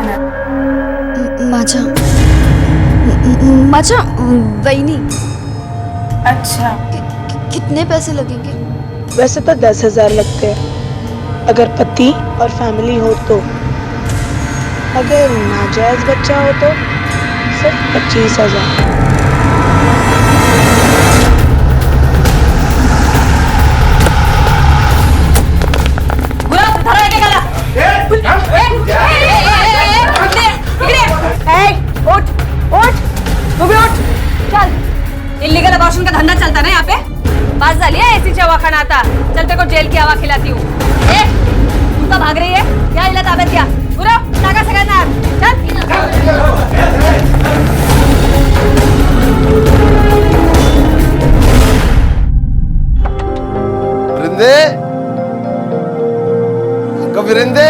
है? माझा वहिनी। अच्छा, कितने पैसे लगेंगे? वैसे तो 10,000 लगते हैं अगर पति और फैमिली हो तो। अगर नाजायज बच्चा हो तो सिर्फ 25,000। इल्लीगल अबॉर्शन का धंधा चलता ना यहाँ पे। बात झाली है ऐसी चवाखाना आता। चल तेरे को जेल की हवा खिलाती हूँ। तू तो भाग रही है? क्या इला ताब्यात घ्या। गुरव टाका सगळ्यांना आत। चल। विरिंदे, अगं विरिंदे,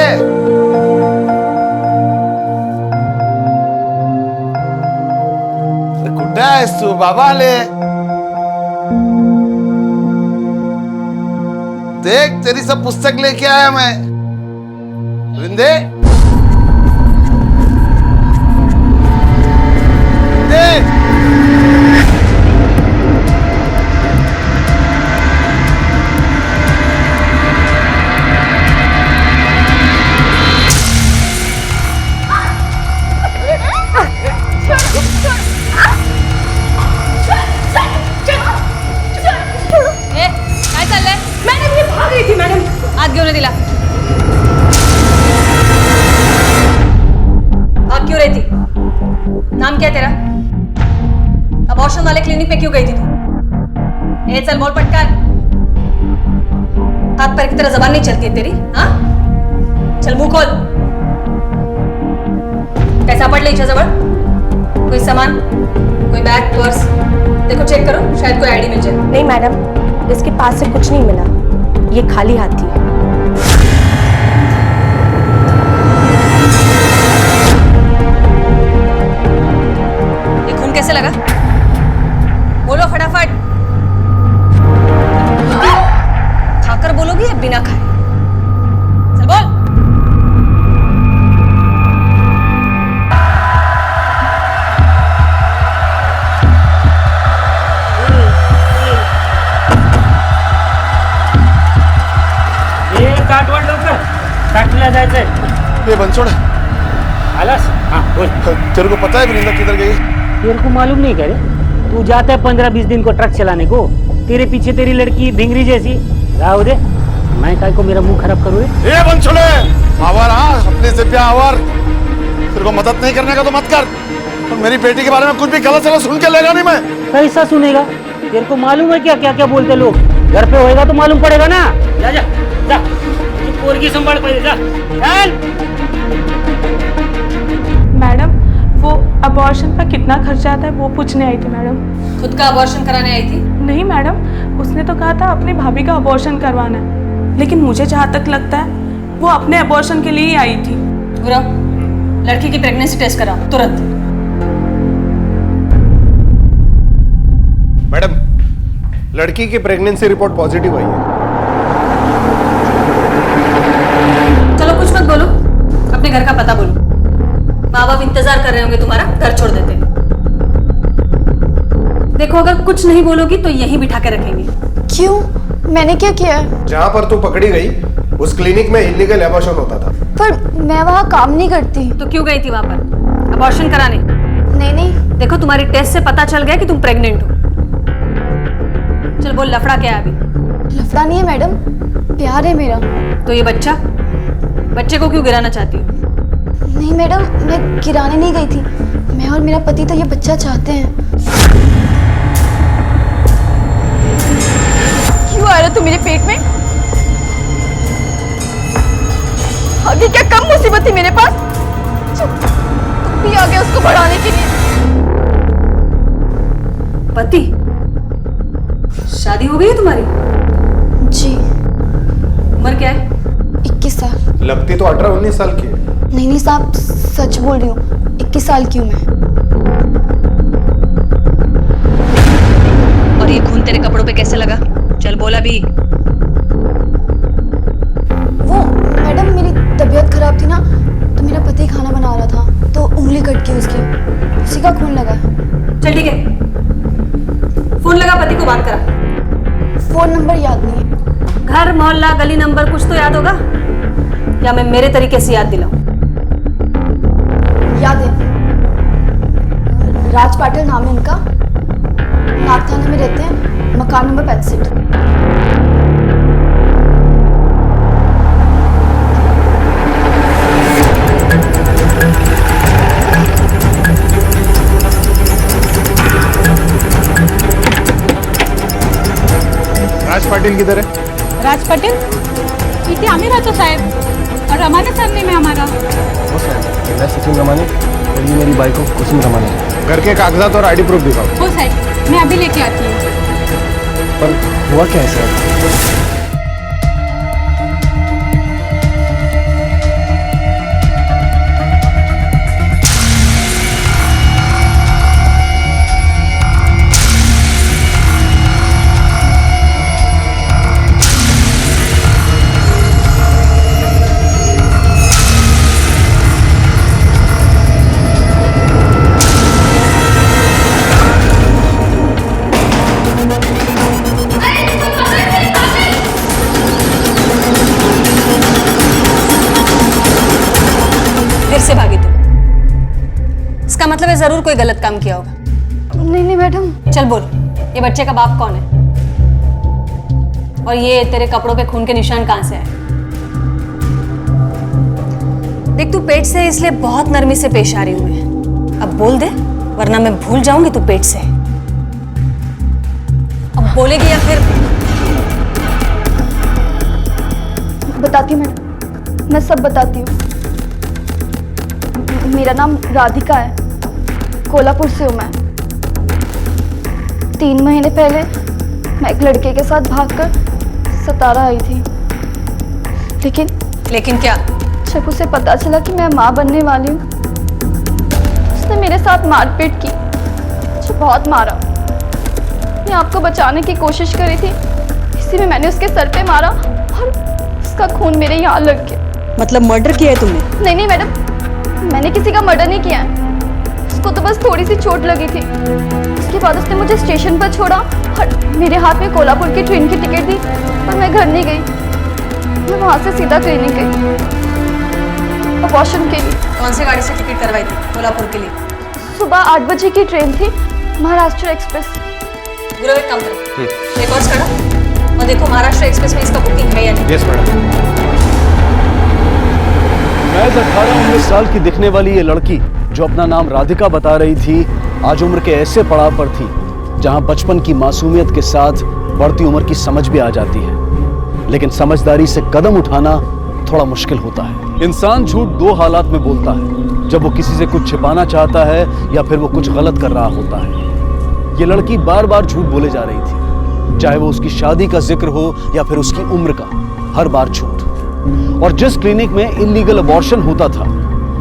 कुठे आहेस तू? बाबा आले। देख तेरी सब पुस्तक लेके आया मैं। विरिंदे, विरिंदे, हाथ क्यों नहीं दिला? भाग क्यों रही थी? नाम क्या है तेरा? अबॉर्शन वाले क्लिनिक पे क्यों गई थी तू? चल बोल पटकार। हाथ पैर की तरह जबान नहीं चलती है तेरी? हाँ, चल मुंह खोल। कैसा पड़ ली जवळ? कोई सामान, कोई बैग, पर्स? देखो चेक करो, शायद कोई आईडी मिल जाए। नहीं मैडम, इसके पास से कुछ नहीं मिला। ये खाली हाथ थी। ये खून कैसे लगा? बोलो फटाफट। खाकर बोलोगी या बिना खाए? चल बोल। काटवड लवकर, फॅक्टरीला जायचंय। ये बनसोड़, आलास? हाँ बोल। तेरे को पता है विरिंदा किधर गई? तेरे को मालूम नहीं करे? तू जाता है 15-20 दिन को ट्रक चलाने को। तेरे पीछे तेरी लड़की भिंगरी जैसी। राव दे, मैं काय को मेरा मुंह खराब करूँ? ये बनसोड़े, आवर हाँ, अपने से प्यार आवर। तेरे को मदद नहीं करने का तो मत कर। और मेरी बेटी के बारे में कुछ भी गलत सलत सुन के लेगा नहीं मैं। कैसा सुनेगा? तेरे को मालूम है क्या क्या क्या बोलते लोग? घर पे होएगा तो मालूम पड़ेगा ना। जा जा जा, पोरगी संभाल पहले, जा चल। मैडम, वो अबॉर्शन पर कितना खर्चा आता है वो पूछने आई थी मैडम। खुद का अबॉर्शन कराने आई थी? नहीं मैडम, उसने तो कहा था अपनी भाभी का अबॉर्शन करवाना है, लेकिन मुझे जहाँ तक लगता है वो अपने अबॉर्शन के लिए ही आई थी। गुरव, लड़की की प्रेगनेंसी टेस्ट कराओ तुरंत। मैडम, लड़की की प्रेगनेंसी रिपोर्ट पॉजिटिव आई है। चलो कुछ मत बोलो, अपने घर का पता बोलो। माँ बाप इंतजार कर रहे होंगे तुम्हारा, घर छोड़ देते। देखो अगर कुछ नहीं बोलोगी तो यहीं बिठा के रखेंगे। क्यों? मैंने क्या किया है? जहाँ पर तू पकड़ी गई उस क्लिनिक में इलीगल एबॉर्शन होता था। पर मैं वहाँ काम नहीं करती। तो क्यों गई थी वहां पर अबॉर्शन कराने? नहीं नहीं। देखो तुम्हारी टेस्ट से पता चल गया कि तुम प्रेग्नेंट हो। चल बोल, लफड़ा क्या है अभी? लफड़ा नहीं है मैडम, प्यार है मेरा। तो ये बच्चे को क्यों गिराना चाहती हो? नहीं मैडम, मैं गिराने नहीं गई थी। मैं और मेरा पति तो ये बच्चा चाहते हैं। क्यों आ रहा तू मेरे पेट में? आगे क्या कम मुसीबत थी मेरे पास? तुम भी आ गए उसको बढ़ाने के लिए। पति? शादी हो गई है तुम्हारी? जी। उम्र क्या है? 21 साल। लगती तो 18-19 साल की है। नहीं साहब, सच बोल रही हूँ, 21 साल की हूँ मैं। और ये खून तेरे कपड़ों पे कैसे लगा? चल बोला भी। वो मैडम, मेरी तबीयत खराब थी ना, तो मेरा पति खाना बना रहा उंगली कट गई उसकी, उसी का खून लगा है। चल ठीक है, फोन लगा, पति को बात करा। फोन नंबर याद नहीं है। घर, मोहल्ला, गली नंबर कुछ तो याद होगा, या मैं मेरे तरीके से याद दिलाऊं? याद है, राज पाटिल नाम है इनका, नाग थाने में रहते हैं, मकान नंबर 65। राज पाटिल किधर है? राज पाटिल इथे आम्ही राहतो साहेब, और रमाने सरनेम है हमारा। वो साहब, मैं सचिन रमानी और ये मेरी बाइक को कुसुम रमानी। घर के कागजात और आईडी प्रूफ दिखाओ। हो साहेब, मैं अभी लेके आती हूँ। पर हुआ क्या है सर? फिर से भागी तुम, इसका मतलब है जरूर कोई गलत काम किया होगा। नहीं मैडम। चल बोल, ये बच्चे का बाप कौन है, और ये तेरे कपड़ों पे खून के निशान कहां से आए? देख, तू पेट से इसलिए बहुत नरमी से पेश आ रही हूं मैं। अब बोल दे, वरना मैं भूल जाऊंगी तू पेट से। अब बोलेगी या फिर? बताती हूँ मैडम, मैं सब बताती हूँ। मेरा नाम राधिका है, कोल्हापुर से हूँ मैं। 3 महीने पहले मैं एक लड़के के साथ भागकर सतारा आई थी, लेकिन क्या? जब उसे पता चला कि मैं माँ बनने वाली हूँ, उसने मेरे साथ मारपीट की, मुझे बहुत मारा। मैं आपको बचाने की कोशिश करी थी, इसी में मैंने उसके सर पे मारा और उसका खून मेरे यहाँ लग गया। मतलब मर्डर किया है तुमने? नहीं मैडम, मैंने किसी का मर्डर नहीं किया है, उसको तो बस थोड़ी सी चोट लगी थी। उसके बाद उसने मुझे स्टेशन पर छोड़ा और मेरे हाथ में कोल्हापुर की ट्रेन की टिकट दी, पर मैं घर नहीं गई। मैं वहाँ से सीधा क्लिनिक गई अबॉर्शन के लिए। कौन सी गाड़ी से टिकट करवाई थी कोल्हापुर के लिए? सुबह 8 बजे की ट्रेन थी, महाराष्ट्र एक्सप्रेस। गुरु, एक काम करो, रिकॉर्ड्स करो और देखो महाराष्ट्र एक्सप्रेस में इसका बुकिंग है या नहीं। Yes madam. महज 18-19 साल की दिखने वाली ये लड़की जो अपना नाम राधिका बता रही थी, आज उम्र के ऐसे पड़ाव पर थी जहां बचपन की मासूमियत के साथ बढ़ती उम्र की समझ भी आ जाती है। लेकिन समझदारी से कदम उठाना थोड़ा मुश्किल होता है। इंसान झूठ 2 हालात में बोलता है, जब वो किसी से कुछ छिपाना चाहता है या फिर वो कुछ गलत कर रहा होता है। ये लड़की बार बार झूठ बोले जा रही थी, चाहे वो उसकी शादी का जिक्र हो या फिर उसकी उम्र का, हर बार झूठ। और जिस क्लिनिक में इलीगल अबॉर्शन होता था,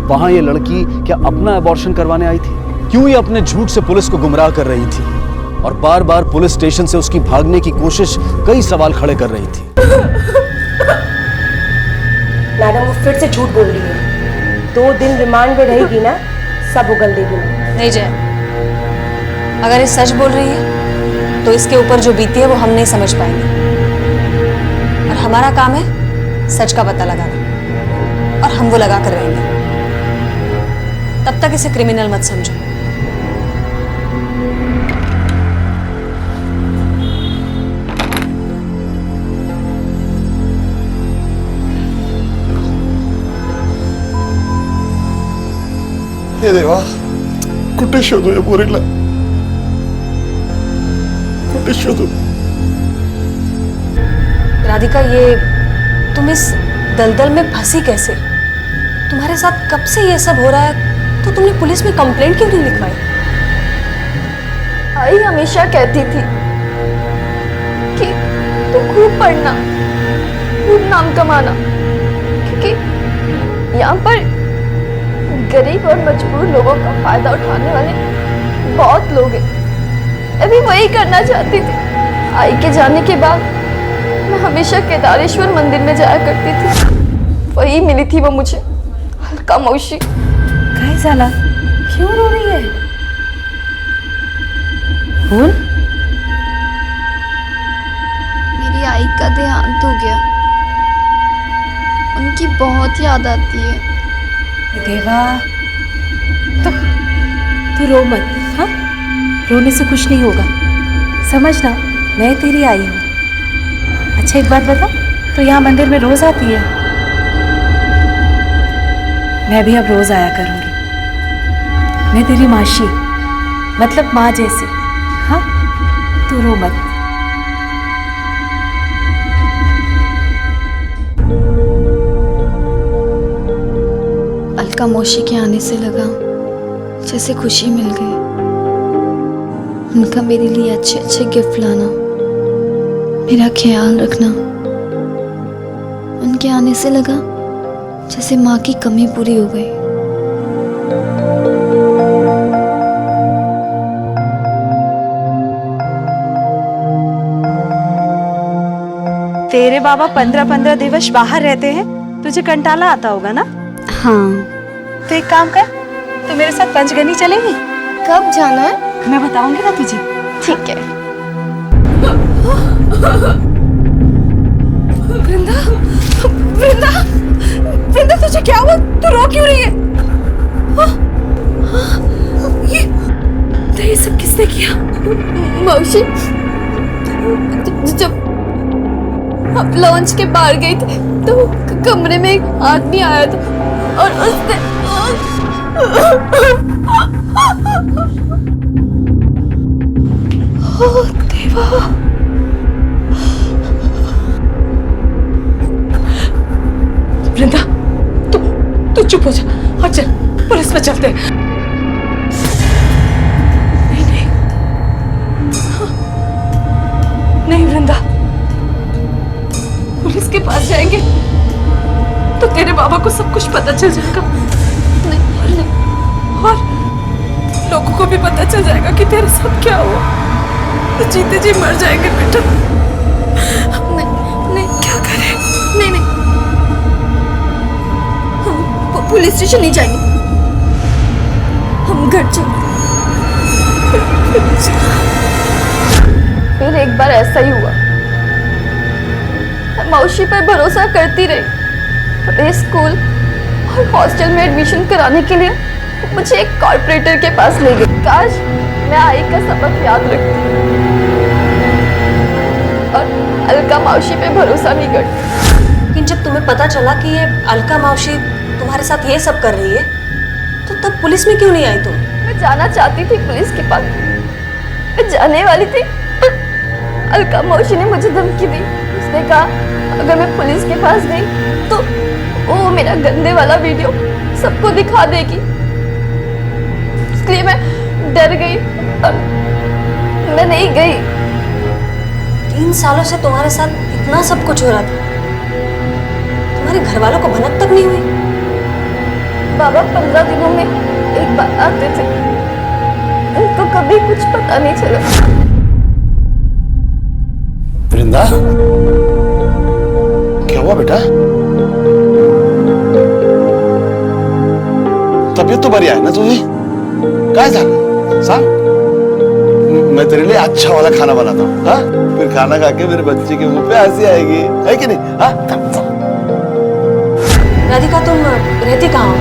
वहां ये लड़की क्या अपना अबॉर्शन करवाने आई थी? क्यों ये अपने झूठ से पुलिस को गुमराह कर रही थी और बार बार पुलिस स्टेशन से उसकी भागने की कोशिश कई सवाल खड़े कर रही थी? मैडम वो फिर से झूठ बोल रही है। 2 दिन रिमांड में रहेगी ना, सब उगल देगी। नहीं जय, अगर ये सच बोल रही है तो इसके ऊपर जो बीती है वो हम नहीं समझ पाएंगे, और हमारा काम है सच का पता लगाना, और हम वो लगा कर रहेंगे। तब तक इसे क्रिमिनल मत समझो। हे देवा, कुठे शोधू या पोरीला, कुठे शोधू? राधिका, ये तुम इस दलदल में फंसी कैसे? तुम्हारे साथ कब से ये सब हो रहा है, तो तुमने पुलिस में कंप्लेंट क्यों नहीं लिखवाई? आई हमेशा कहती थी कि तू खूब पढ़ना, खूब नाम कमाना, क्योंकि यहाँ पर गरीब और मजबूर लोगों का फायदा उठाने वाले बहुत लोग हैं। मैं भी वही करना चाहती थी। आई के जाने के बाद मैं हमेशा केदारेश्वर मंदिर में जाया करती थी, वही मिली थी वो मुझे, हल्का मौशी। काय झाला? क्यों रो रही है? बोल। मेरी आई का देहांत हो गया। उनकी बहुत याद आती है। देवा, तू रो मत, हाँ? रोने से कुछ नहीं होगा, समझना, मैं तेरी आई हूँ। अच्छा एक बात बता, तो यहाँ मंदिर में रोज आती है? मैं भी अब रोज आया करूँगी। मैं तेरी मासी, मतलब माँ जैसी, हाँ? तू रो मत। अलका मौसी के आने से लगा जैसे खुशी मिल गई। उनका मेरे लिए अच्छे अच्छे गिफ्ट लाना, मेरा ख्याल रखना, उनके आने से लगा जैसे माँ की कमी पूरी हो गई। तेरे बाबा 15-15 दिवस बाहर रहते हैं, तुझे कंटाला आता होगा ना? हाँ। तो एक काम कर, तू मेरे साथ पंचगनी चलेगी? कब जाना है? मैं बताऊंगी ना तुझे। ठीक है। वृंदा, वृंदा, वृंदा तुझे क्या हुआ? तू रो क्यों रही है? ये सब किसने किया? मौसी, जब हम लॉन्च के बाहर गए थे तो कमरे में एक आदमी आया था और उसने देवा, वृंदा, तू चुप हो जा और चल पुलिस में चलते हैं। नहीं, नहीं वृंदा, पुलिस के पास जाएंगे तो तेरे बाबा को सब कुछ पता चल जाएगा। नहीं, और लोगों को भी पता चल जाएगा कि तेरे साथ क्या हुआ, तो जीते जी मर जाएंगे बेटा। नहीं, क्या करें? नहीं, हम पुलिस स्टेशन नहीं जाएंगे, हम घर चलते। फिर एक बार ऐसा ही हुआ। मैं मौसी पर भरोसा करती रही। अपने स्कूल और हॉस्टल में एडमिशन कराने के लिए मुझे एक कॉर्पोरेटर के पास ले गए। काश मैं आई का सबक याद रखती और अलका मौसी पे भरोसा नहीं करती। लेकिन जब तुम्हें पता चला कि ये अलका मौसी तुम्हारे साथ ये सब कर रही है, तो तब पुलिस में क्यों नहीं आई तुम? मैं जाना चाहती थी पुलिस के पास, मैं जाने वाली थी, पर अलका मौसी ने मुझे धमकी दी। उसने कहा अगर मैं पुलिस के पास गई तो वो मेरा गंदे वाला वीडियो सबको दिखा देगी। इसलिए मैं डर गई और मैं नहीं गई। 3 सालों से तुम्हारे साथ इतना सब कुछ हो रहा था, तुम्हारे घर वालों को भनक तक नहीं हुई? बाबा 15 दिनों में एक बार आते थे, उनको कभी कुछ पता नहीं चला। वृंदा, क्या हुआ बेटा? तबीयत तो बढ़िया है ना तुझी? क्या था सांग? मैं तेरे लिए अच्छा वाला खाना बनाता हूँ, हाँ? फिर खाना खा के मेरे बच्चे के मुंह पे हंसी आएगी, है कि नहीं? हाँ? राधिका, तुम रहती कहाँ हो?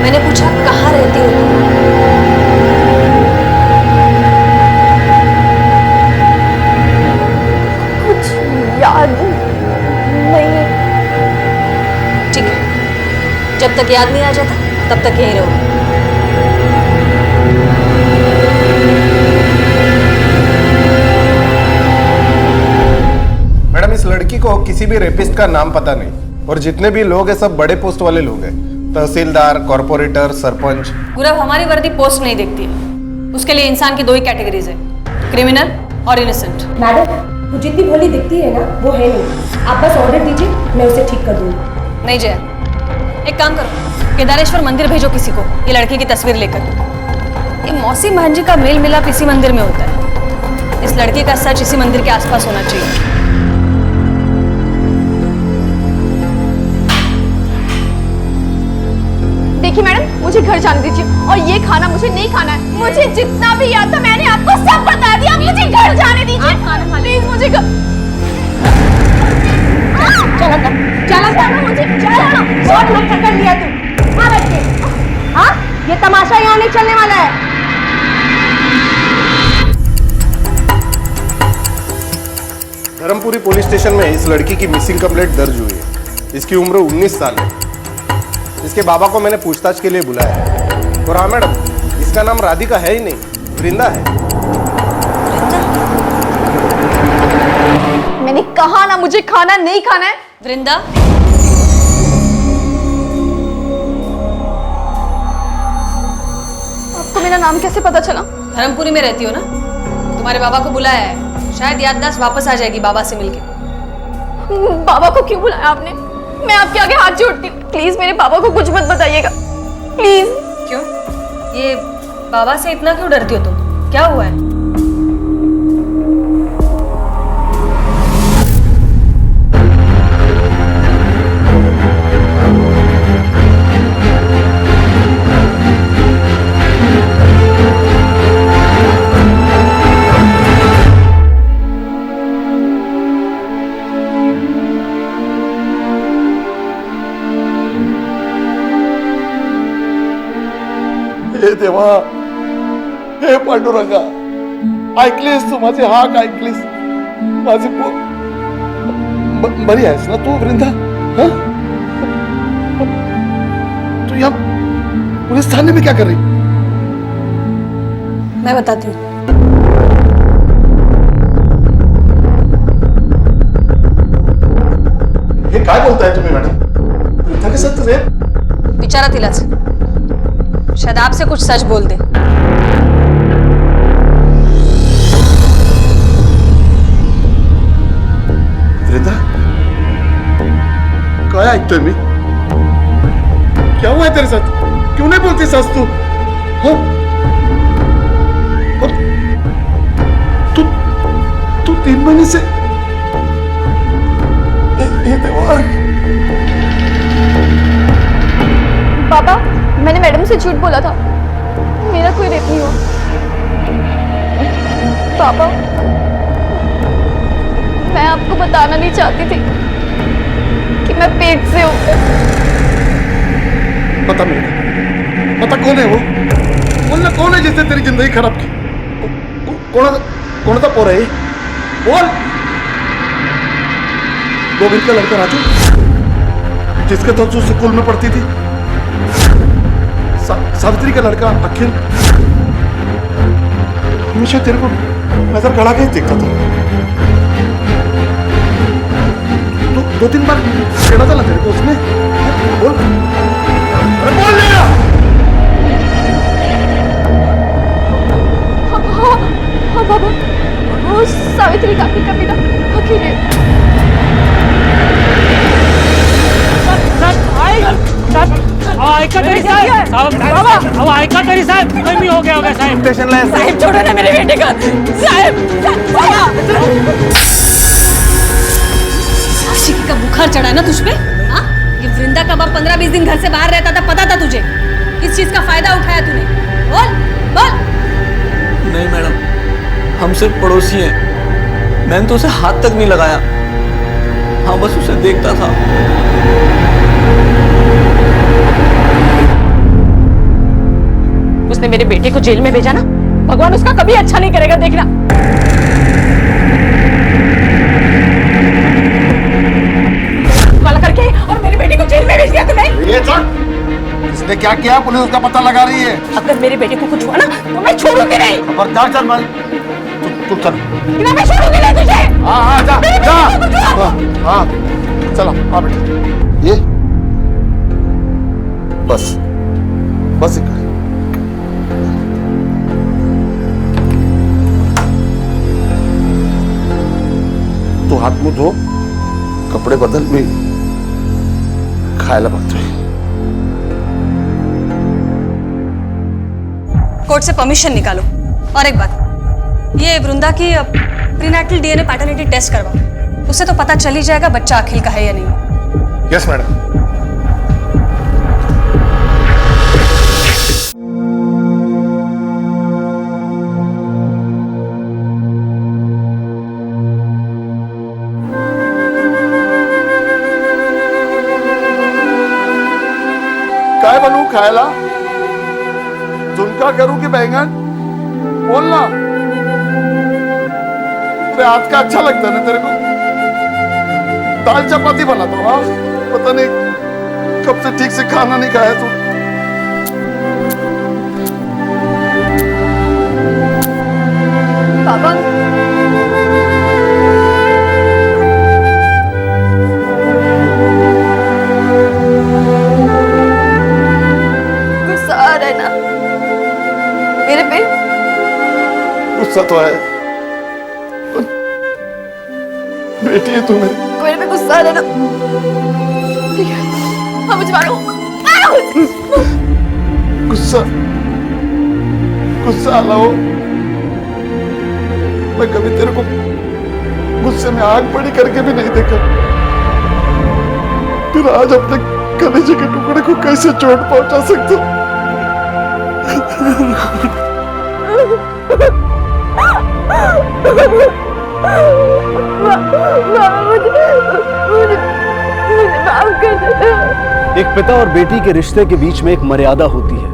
मैंने पूछा कहाँ रहती हो तुम? कुछ याद नहीं। ठीक है, जब तक याद नहीं आ जाता तब तक यहीं रहो। मैडम, इस लड़की को किसी भी रेपिस्ट का नाम पता नहीं, और जितने भी लोग हैं सब बड़े पोस्ट वाले लोग हैं, तहसीलदार, कॉर्पोरेटर, सरपंच। गुरव, हमारी वर्दी पोस्ट नहीं देखती है। उसके लिए इंसान की 2 ही कैटेगरीज है, क्रिमिनल और इनोसेंट। मैडम, वो जितनी भोली दिखती है ना, वो है नहीं। आप बस ऑर्डर दीजिए, मैं उसे ठीक कर दूंगी। नहीं जया, एक काम करो, केदारेश्वर मंदिर भेजो किसी को ये लड़की की तस्वीर लेकर। ये मौसी भांजी का मेल मिलाप इसी मंदिर में होता है। इस लड़की का सच इसी मंदिर के आसपास होना चाहिए। देखिए मैडम, मुझे घर जाने दीजिए और ये खाना मुझे नहीं खाना है। मुझे जितना भी याद था मैंने आपको सब बता दिया। मुझे घर जाने दीजिए प्लीज। मुझे चलो चलो मुझे चलो। बहुत मत कर लिया तू। हाँ बच्चे, हाँ ये तमाशा यहाँ नहीं चलने वाला है। धर्मपुरी पुलिस स्टेशन में इस लड़की की मिसिंग कंप्लेंट दर्ज हुई है। इसकी उम्र 19 साल है। इसके बाबा को मैंने पूछताछ के लिए बुलाया है। और हाँ मैडम, इसका नाम राधिका है ही नहीं, वृंदा है। मैंने कहा ना मुझे खाना नहीं खाना है। वृंदा, आपको मेरा नाम कैसे पता चला? धर्मपुरी में रहती हो ना? तुम्हारे बाबा को बुलाया है, शायद याददाश्त वापस आ जाएगी बाबा से मिलके। बाबा को क्यों बुलाया आपने? मैं आपके आगे हाथ जोड़ती हूँ, प्लीज मेरे बाबा को कुछ मत बताइएगा प्लीज। क्यों? ये बाबा से इतना क्यों डरती हो तुम? क्या हुआ है? हे देवा, हे पांडुरंगा, ऐकलीस तू माझी हाक, ऐकलीस माझी बरी आहेस ना तू वृंदा? हाँ? तू यहाँ पुलिस थाने में क्या कर रही? मैं बताती हूँ। हे काय बोलताय तुम्ही मॅडम? वृंदा के साथ रेप? विचारा तिलाच, शायद आपसे कुछ सच बोल दे। वृंदा, काय ऐकतोय मी? क्या हुआ है तेरे साथ? क्यों नहीं बोलती सास तू? हाँ? और तू 3 महीने से ये देवा। पापा, मैंने मैडम से झूठ बोला था, मेरा कोई रेप नहीं हुआ। पापा, मैं आपको बताना नहीं चाहती थी कि मैं पेट से हूँ। पता नहीं, पता कौन है वो? बोलना कौन है जिसने तेरी जिंदगी खराब की? कौन सा पोर है? बोल। गोविंद का लड़का राजू, जिसके तो तू स्कूल में पढ़ती थी। सावित्री का लड़का अखिल, हमेशा तेरे को नजर गड़ा के देखता था। 2-3 बार छेड़ा था ना तेरे को उसने? बोल, अरे बोल ना। हाँ बाबा, वो सावित्री काकी का बेटा अखिल है। ऐका तरी साहेब, ऐका तरी साहेब, कमी हो गया होगा साहेब। स्टेशन लाइन साहिब छोड़ो ना मेरे बेटे को। साहिब, आशिकी का बुखार चढ़ा ना तुझ पे? हाँ? ये वृंदा का बाप 15-20 दिन घर से बाहर रहता था, पता था तुझे? किस चीज का फायदा उठाया तूने? बोल बोल। नहीं मैडम, हम सिर्फ पड़ोसी हैं। मैंने तो उसे हाथ तक नहीं लगाया। हाँ, बस उसे देखता था। उसने मेरे बेटे को जेल में भेजा ना, भगवान उसका कभी अच्छा नहीं करेगा, देखना। काला करके और मेरे बेटे को जेल में भेज दिया तूने। ये इसने क्या किया? पुलिस उसका पता लगा रही है। अगर मेरे बेटे को कुछ हुआ ना तो मैं छोड़ूंगी नहीं। खबरदार चल मल, तू चल। मैं छोड़ूंगी नहीं तुझे। हाँ जा जा। हाँ चलो आ बेटा। ये बस इतना। तू हात मुंह धो, कपडे बदल, मी खायला बघतोय। कोर्ट से परमिशन निकालो। और एक बात, ये वृंदा की प्रीनेटल डीएनए पैटर्निटी टेस्ट करवाओ, उससे तो पता चल ही जाएगा बच्चा अखिल का है या नहीं। Yes madam. काय बनवू खायला? झुणका करूं कि बैंगन? बोल ना। तेरे हाथ का अच्छा लगता है ना तेरे को? दाल चपाती बनाता हूँ। हाँ, पता नहीं कब से ठीक से खाना नहीं खाया तू। पापा, गुस्सा आ रहा है ना मेरे पे? गुस्सा तो है, बेटी है तू मेरी। मेरे पे गुस्सा आ रहा है ना? ठीक है, हाँ मुझे मारो, मारो। गुस्सा गुस्सा आला हो, मैं कभी तेरे को गुस्से में आग बड़ी करके भी नहीं देखा। फिर आज अपने कलेजे के टुकड़े को कैसे चोट पहुंचा सकता हूं? एक पिता और बेटी के रिश्ते के बीच में एक मर्यादा होती है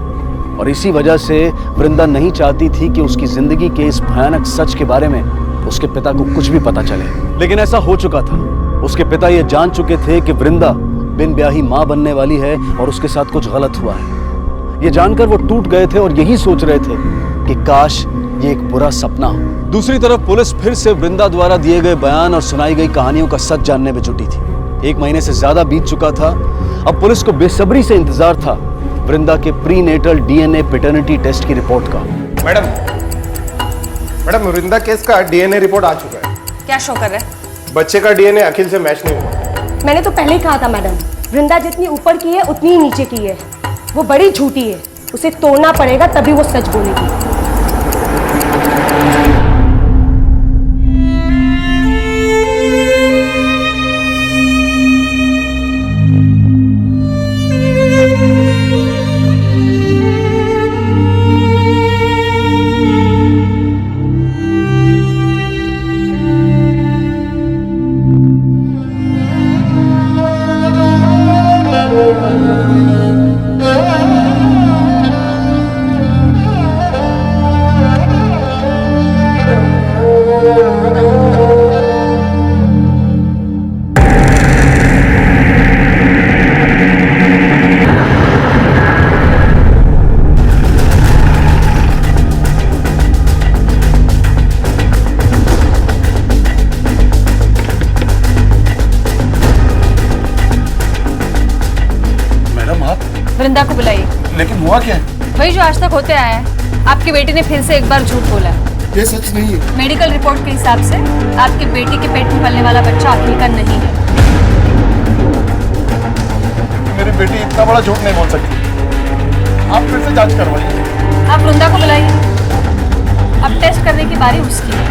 और इसी वजह से वृंदा नहीं चाहती थी कि उसकी जिंदगी के इस भयानक सच के बारे में उसके पिता को कुछ भी पता चले। लेकिन ऐसा हो चुका था। उसके पिता ये जान चुके थे कि वृंदा बिन ब्याही मां बनने वाली है और उसके साथ कुछ गलत हुआ है। ये जानकर वो टूट गए थे और यही सोच रहे थे कि काश ये एक बुरा सपना हो। दूसरी तरफ पुलिस फिर से वृंदा द्वारा दिए गए बयान और सुनाई गई कहानियों का सच जानने में जुटी थी। 1 महीने से ज्यादा बीत चुका था। अब पुलिस को बेसब्री से इंतजार था वृंदा के प्रीनेटल डीएनए पैटर्निटी टेस्ट की रिपोर्ट का। मैडम वृंदा केस का डीएनए रिपोर्ट आ चुका है। क्या शो कर रहा है? बच्चे का डीएनए अखिल से मैच नहीं हुआ। मैंने तो पहले ही कहा था मैडम, वृंदा जितनी ऊपर की है उतनी ही नीचे की है। वो बड़ी झूठी है, उसे तोड़ना पड़ेगा तभी वो सच बोलेगी। वृंदा को बुलाइए। लेकिन हुआ क्या है? वही जो आज तक होते आया है। आपकी बेटी ने फिर से एक बार झूठ बोला है। ये सच नहीं है। मेडिकल रिपोर्ट के हिसाब से आपकी बेटी के पेट में पलने वाला बच्चा अखिल का नहीं है। मेरी बेटी इतना बड़ा झूठ नहीं बोल सकती। आप फिर से जांच करवाइए। आप वृंदा को बुलाइए। अब टेस्ट करने की बारी उसकी है।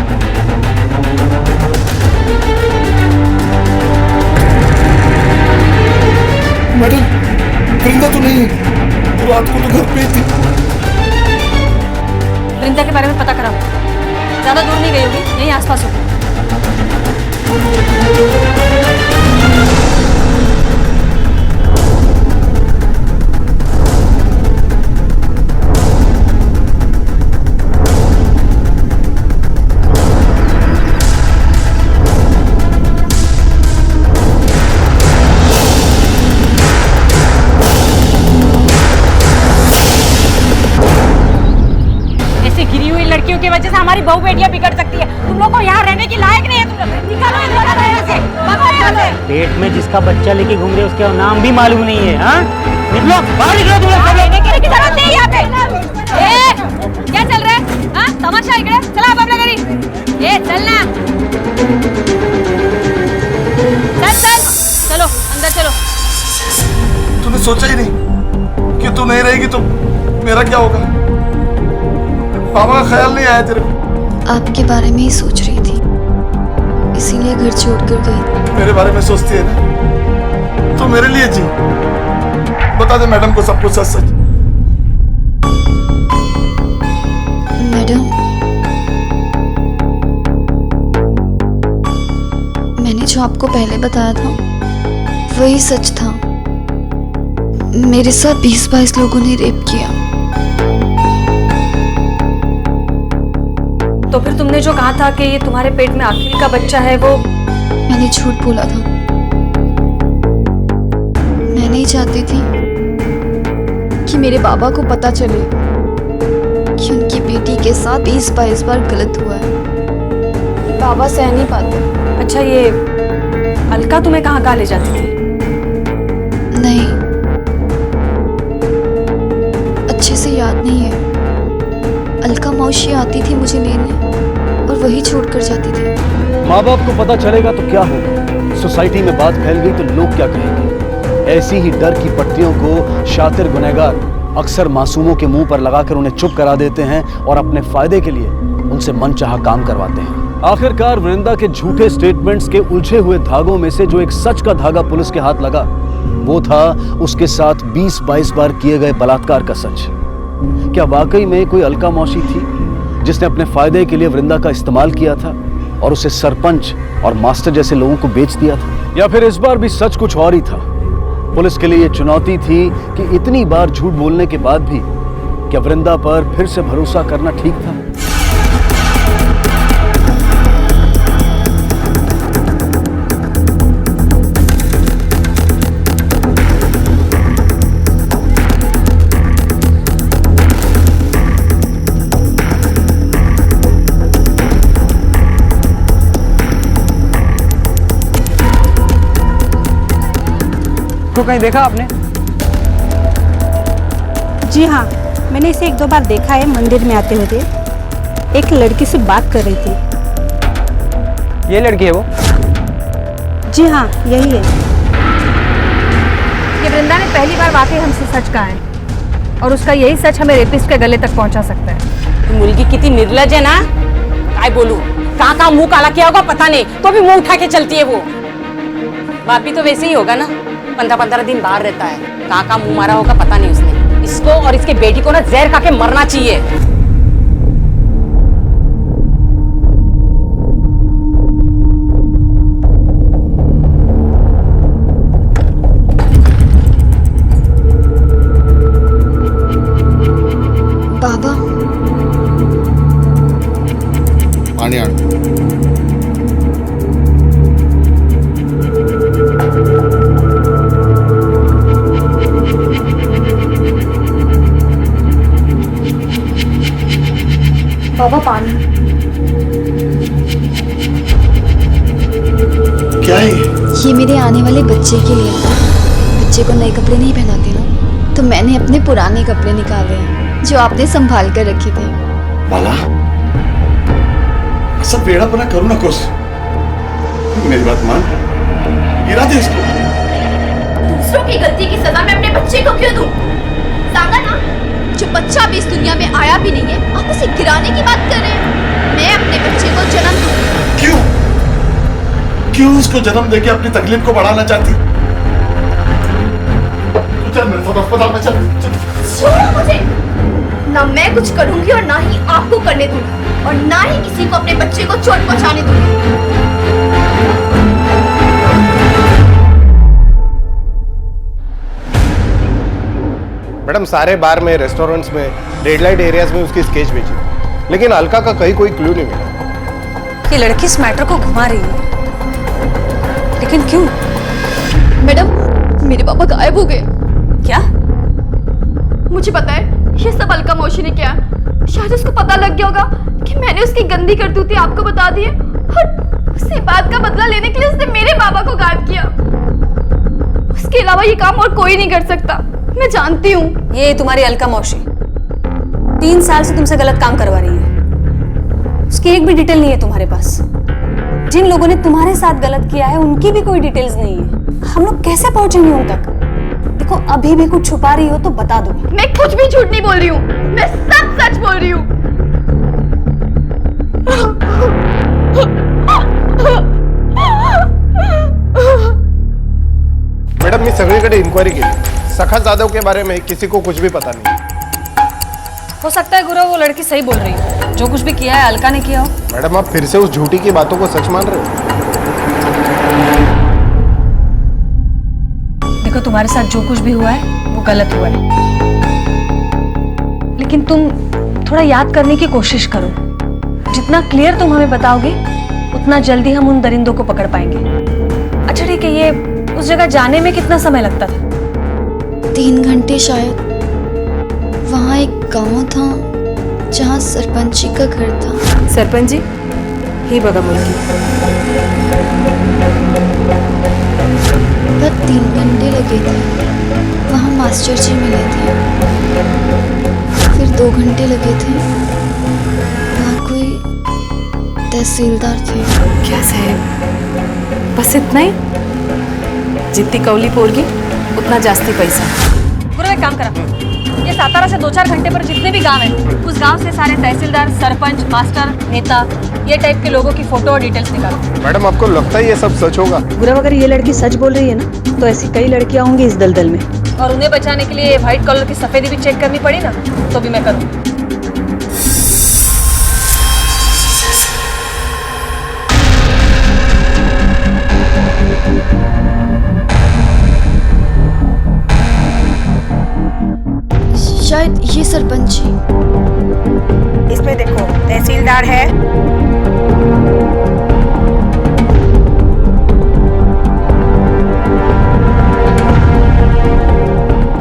मैडम वृंदा तो नहीं है, रात को तो घर पे ही थी। वृंदा के बारे में पता कराओ। ज्यादा दूर नहीं गई होगी, यहीं आसपास होगी। लड़कियों की वजह से हमारी बहू बेटियां बिगड़ सकती है। तुम लोग को यहाँ रहने की लायक नहीं है। तुम लोग निकालो इन लोगों को यहाँ से, भगाओ यहाँ से। पेट में जिसका बच्चा लेके घूम रहे उसका नाम भी मालूम नहीं है। हाँ निकलो बाहर, निकलो तुम लोग। रहने की जरूरत नहीं है यहाँ पे। क्या चल रहा है? हाँ तमाशा इकड़े चला आप अपने घरी। ये चलना, चल चल, चलो अंदर चलो। तूने सोचा ही नहीं कि तू नहीं रहेगी तो मेरा क्या होगा? पापा का ख्याल नहीं आया तेरे को? आपके बारे में ही सोच रही थी, इसीलिए घर छोड़कर गई। मेरे बारे में सोचती है ना, तो मेरे लिए जी। बता दे मैडम को सब कुछ सच सच। मैडम, मैंने जो आपको पहले बताया था वही सच था। मेरे साथ 20-22 लोगों ने रेप किया। तो फिर तुमने जो कहा था कि ये तुम्हारे पेट में आखिरी का बच्चा है, वो मैंने झूठ बोला था। मैं नहीं चाहती थी कि मेरे बाबा को पता चले कि उनकी बेटी के साथ 20-22 बार गलत हुआ है। बाबा सह नहीं पाते। अच्छा, ये अलका तुम्हें कहाँ ले जाती थी? नहीं, अच्छे से याद नहीं है। अलका मौसी आती थी मुझे लेने और वही छोड़ कर जाती थी। माँ बाप को पता चलेगा तो क्या होगा? सोसाइटी में बात फैल गई तो लोग क्या कहेंगे? ऐसी ही डर की पट्टियों को शातिर गुनहगार अक्सर मासूमों के मुंह पर लगाकर उन्हें चुप करा देते हैं और अपने फायदे के लिए उनसे मनचाहा काम करवाते हैं। आखिरकार वृंदा के झूठे स्टेटमेंट्स के उलझे हुए धागों में से जो एक सच का धागा पुलिस के हाथ लगा, वो था उसके साथ 20-22 बार किए गए बलात्कार का सच। क्या वाकई में कोई अलका मौसी थी जिसने अपने फायदे के लिए वृंदा का इस्तेमाल किया था और उसे सरपंच और मास्टर जैसे लोगों को बेच दिया था? या फिर इस बार भी सच कुछ और ही था? पुलिस के लिए यह चुनौती थी कि इतनी बार झूठ बोलने के बाद भी क्या वृंदा पर फिर से भरोसा करना ठीक था? तो कहीं देखा आपने? जी हाँ, मैंने इसे 1-2 बार देखा है मंदिर में आते हुए। एक लड़की से बात कर रही थी। ये लड़की है वो? जी हाँ, यही है। ये वृंदा ने पहली बार वाकई हमसे सच कहा है और उसका यही सच हमें रेपिस्ट के गले तक पहुंचा सकता है। मुर्गी कितनी निर्लज है ना, काय बोलूं, कहाँ मुंह काला किया होगा पता नहीं, तो भी मुंह उठा के चलती है वो। बाप भी तो वैसे ही होगा ना, 15-15 दिन बाहर रहता है, कहाँ मुंह मारा होगा पता नहीं उसने। इसको और इसके बेटी को ना जहर खा के मरना चाहिए। बाबा, पानी आन। बाबा पानी। क्या है ये मेरे आने वाले बच्चे के लिए था। बच्चे को नए कपड़े नहीं पहनाते ना, तो मैंने अपने पुराने कपड़े निकाले हैं जो आपने संभाल कर रखे थे। बाला, सब बेड़ापना करो ना कुछ। मेरी बात मान, गिरा दे इसको। दूसरों की गलती की सजा मैं अपने बच्चे को क्यों दूं? सागा ना, जो बच्चा भी इस दुनिया में आया भी नहीं है, आप उसे गिराने की बात कर रहे हैं। मैं अपने बच्चे को जन्म दूं। क्यों? क्यों उसको जन्म देके अपनी तकलीफ को बढ़ाना चाहती? चल मेरे साथ अस्पताल में चल। छोड़ो मुझे। ना मैं कुछ करूंगी और ना ही आपको करने दूंगी, और ना ही किसी को अपने बच्चे को चोट पहुंचाने दूंगी। मैडम, सारे बार में, रेस्टोरेंट्स में, रेड लाइट एरियाज में उसकी स्केच भेजी, लेकिन अलका का कहीं कोई क्लू नहीं मिला। ये लड़की इस मैटर को घुमा रही है, लेकिन क्यों? मैडम, मेरे पापा गायब हो गए। क्या? मुझे पता है ये सब अलका मौसी ने किया। शायद उसको पता लग गया होगा कि मैंने उसकी गंदी करतूतें आपको बता दी है, और उसी बात का बदला लेने के लिए उसने मेरे बाबा को गायब किया। उसके अलावा ये काम और कोई नहीं कर सकता, मैं जानती हूँ। ये तुम्हारी अलका मौसी 3 साल से तुमसे गलत काम करवा रही है। उसकी एक भी डिटेल नहीं है तुम्हारे पास। जिन लोगों ने तुम्हारे साथ गलत किया है उनकी भी कोई डिटेल्स नहीं है। हम लोग कैसे पहुंचेंगे उन तक? देखो, अभी भी कुछ छुपा रही हो तो बता दो। मैं कुछ भी झूठ नहीं बोल रही हूँ, मैं सब सच बोल रही हूँ। मैडम, मी सगळीकडे इन्क्वायरी केली, सखा जाधव के बारे में किसी को कुछ भी पता नहीं। हो सकता है गुरु वो लड़की सही बोल रही है, जो कुछ भी किया है अलका ने किया हो। मैडम, आप फिर से उस झूठी की बातों को सच मान रहे हो? देखो तुम्हारे साथ जो कुछ भी हुआ है वो गलत हुआ है, लेकिन तुम थोड़ा याद करने की कोशिश करो। जितना क्लियर तुम हमें बताओगे उतना जल्दी हम उन दरिंदों को पकड़ पाएंगे। अच्छा ठीक है, ये उस जगह जाने में कितना समय लगता था? 3 घंटे शायद। वहाँ एक गांव था जहाँ सरपंच जी का घर था। सरपंच जी ही बगा मुलगी। पर 3 घंटे लगे थे। वहाँ मास्टर जी मिले थे। फिर 2 घंटे लगे थे। वहाँ कोई तहसीलदार थे। क्या साहेब, बस इतना ही? जितनी कौली पोरगी उतना जास्ती पैसा। गुरु एक काम करा, ये सातारा से 2-4 घंटे पर जितने भी गांव हैं, उस गांव से सारे तहसीलदार, सरपंच, मास्टर, नेता, ये टाइप के लोगों की फोटो और डिटेल्स निकालो। मैडम आपको लगता है ये सब सच होगा? गुरु अगर ये लड़की सच बोल रही है ना, तो ऐसी कई लड़कियां होंगी इस दलदल में। और उन्हें बचाने के लिए व्हाइट कलर की सफेदी भी चेक करनी पड़ी ना, तो भी मैं करूँ। शायद ये सरपंच जी। इसमें देखो तहसीलदार है,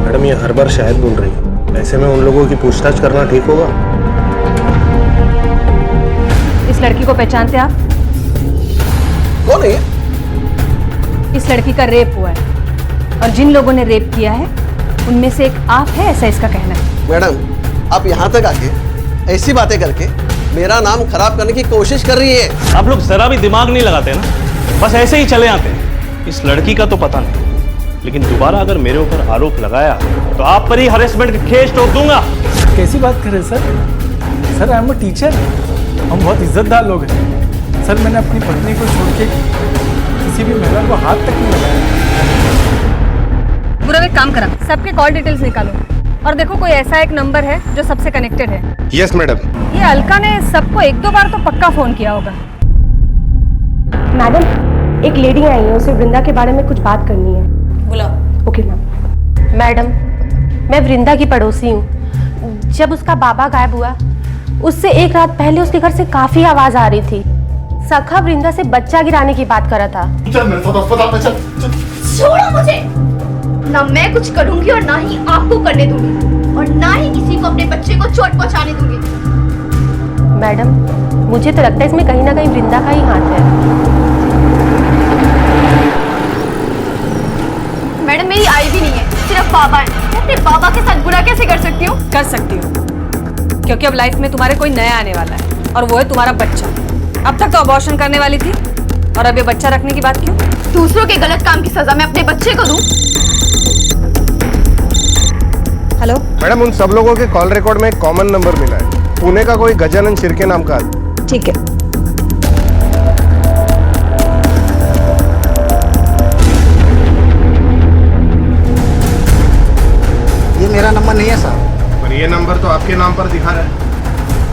मैडम ये हर बार शायद बोल रही है, ऐसे में उन लोगों की पूछताछ करना ठीक होगा? इस लड़की को पहचानते आप? कौन है? इस लड़की का रेप हुआ है और जिन लोगों ने रेप किया है उनमें से एक आप है, ऐसा इसका कहना है। मैडम आप यहाँ तक आके ऐसी बातें करके मेरा नाम खराब करने की कोशिश कर रही है। आप लोग जरा भी दिमाग नहीं लगाते ना, बस ऐसे ही चले आते हैं। इस लड़की का तो पता नहीं, लेकिन दोबारा अगर मेरे ऊपर आरोप लगाया तो आप पर ही हरेसमेंट के केस ठोक दूंगा। कैसी बात कर रहे हैं sir? Sir I am a teacher, हम बहुत इज्जतदार लोग हैं। सर मैंने अपनी पत्नी को छोड़ के किसी भी महिला को हाथ तक नहीं लगाया। बुरा एक काम करा, सबके कॉल डिटेल्स निकालो और देखो कोई ऐसा एक नंबर है जो सबसे कनेक्टेड है। Yes madam. ये अलका ने सबको 1-2 बार तो पक्का फोन किया होगा। मैडम एक लेडी आई है, उसे वृंदा के बारे में कुछ बात करनी है। बुलाओ। Okay ma'am. मैडम मैं वृंदा की पड़ोसी हूँ। जब उसका बाबा गायब हुआ उससे एक रात पहले उसके घर से काफी आवाज आ रही थी। सखा वृंदा से बच्चा गिराने की बात कर रहा था। चल मेरे साथ अस्पताल में चल। छोड़ो मुझे, ना मैं कुछ करूंगी और ना ही आपको करने दूंगी, और ना ही किसी को अपने बच्चे को चोट पहुंचाने दूंगी। मैडम मुझे तो लगता है इसमें कहीं ना कहीं वृंदा का ही हाथ है। मैडम मेरी आई भी नहीं है, सिर्फ बाबा है। मैं अपने बाबा के साथ बुरा कैसे कर सकती हूँ? कर सकती हूँ, क्योंकि अब लाइफ में तुम्हारे कोई नया आने वाला है और वो है तुम्हारा बच्चा। अब तक तो अबॉर्शन करने वाली थी और अब ये बच्चा रखने की बात क्यों? दूसरों के गलत काम की सजा मैं अपने बच्चे को दूं? हेलो मैडम उन सब लोगों के कॉल रिकॉर्ड में एक कॉमन नंबर मिला है, पुणे का कोई गजानन शिर्के नाम का। ठीक है। ये मेरा नंबर नहीं है साहब। पर ये नंबर तो आपके नाम पर दिखा रहा है।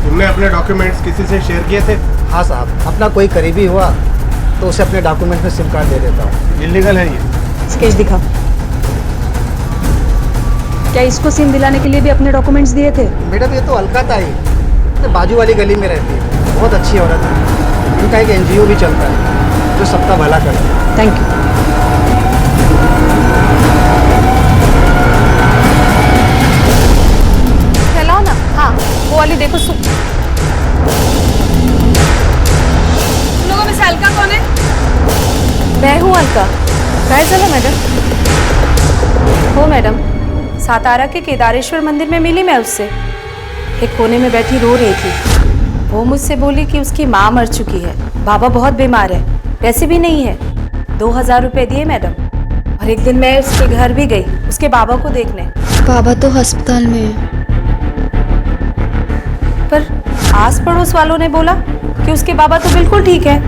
तुमने अपने डॉक्यूमेंट्स किसी से शेयर किए थे? हाँ साहब, अपना कोई करीबी हुआ तो उसे अपने डॉक्यूमेंट में सिम कार्ड दे देता हूँ। इलीगल है ये। स्केच दिखाओ। क्या इसको सिम दिलाने के लिए भी अपने डॉक्यूमेंट्स दिए थे? मैडम ये तो अलका था ही, तो बाजू वाली गली में रहती है, बहुत अच्छी औरत है। उनका एक NGO भी चलता है जो सबका भला करता है। Thank you. चलाओ ना। हाँ वो वाली देखो। लोगों में से अलका कौन है? मैं हूँ अलका। काय झालं मैडम? हो मैडम, सातारा के केदारेश्वर मंदिर में मिली मैं उससे। एक कोने में बैठी रो रही थी। वो मुझसे बोली कि उसकी माँ मर चुकी है, बाबा बहुत बीमार है, पैसे भी नहीं है। 2000 रुपए दिए मैडम, और एक दिन मैं उसके घर भी गई उसके बाबा को देखने। बाबा तो अस्पताल में है। पर आस पड़ोस वालों ने बोला कि उसके बाबा तो बिल्कुल ठीक है,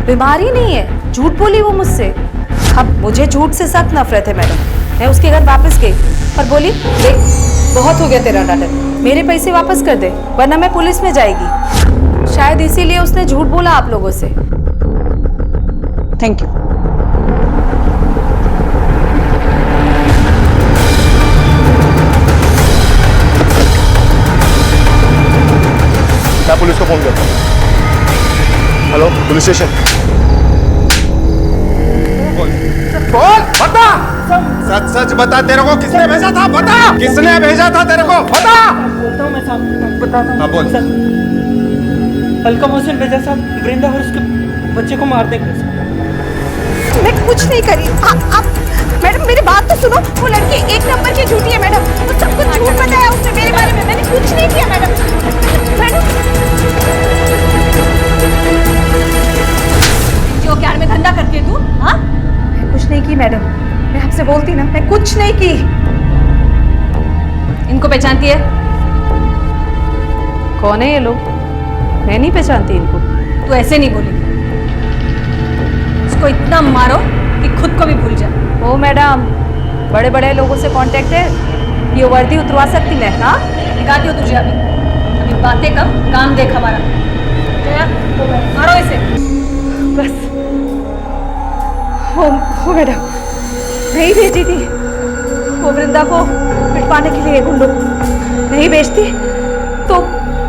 बीमार ही नहीं है। झूठ बोली वो मुझसे। अब मुझे झूठ से सख्त नफरत है मैडम। मैं उसके घर वापस गई और बोली, देख बहुत हो गया तेरा नाटक, मेरे पैसे वापस कर दे वरना मैं पुलिस में जाएगी। शायद इसीलिए उसने झूठ बोला आप लोगों से। Thank you. फोन करता हूँ। Hello, police station. बोल, बता। सच सच बता, तेरे को किसने भेजा था? बता, किसने भेजा था तेरे को? बता। बोलता हूँ मैं साहब, बताता हूँ। हाँ, बोल। अलका मोहसिन भेजा साहब, वृंदा और उसके बच्चे को मार देंगे। मैं कुछ नहीं करी। आप मैडम मेरी बात तो सुनो। वो लड़की एक नंबर की झूठी है मैडम। वो सब कुछ झूठ बताया उसने मेरे बारे में। मैंने कुछ नहीं किया मैडम। जो क्या में धंधा करती है तू? हाँ, मैं कुछ नहीं की मैडम। मैं आपसे बोलती ना, मैं कुछ नहीं की। इनको पहचानती है? कौन है ये लोग? मैं नहीं पहचानती इनको। तू ऐसे नहीं बोलेगी। इसको इतना मारो कि खुद को भी भूल जा। ओ मैडम, बड़े बड़े लोगों से कांटेक्ट है? ये वर्दी उतरवा सकती मैं? हाँ, दिखाती हूँ तुझे अभी बातें कम, काम देख हमारा। मारो इसे। बस हो मैडम, नहीं भेजी थी वो वृंदा को पिटवाने के लिए गुंडों। नहीं भेजती तो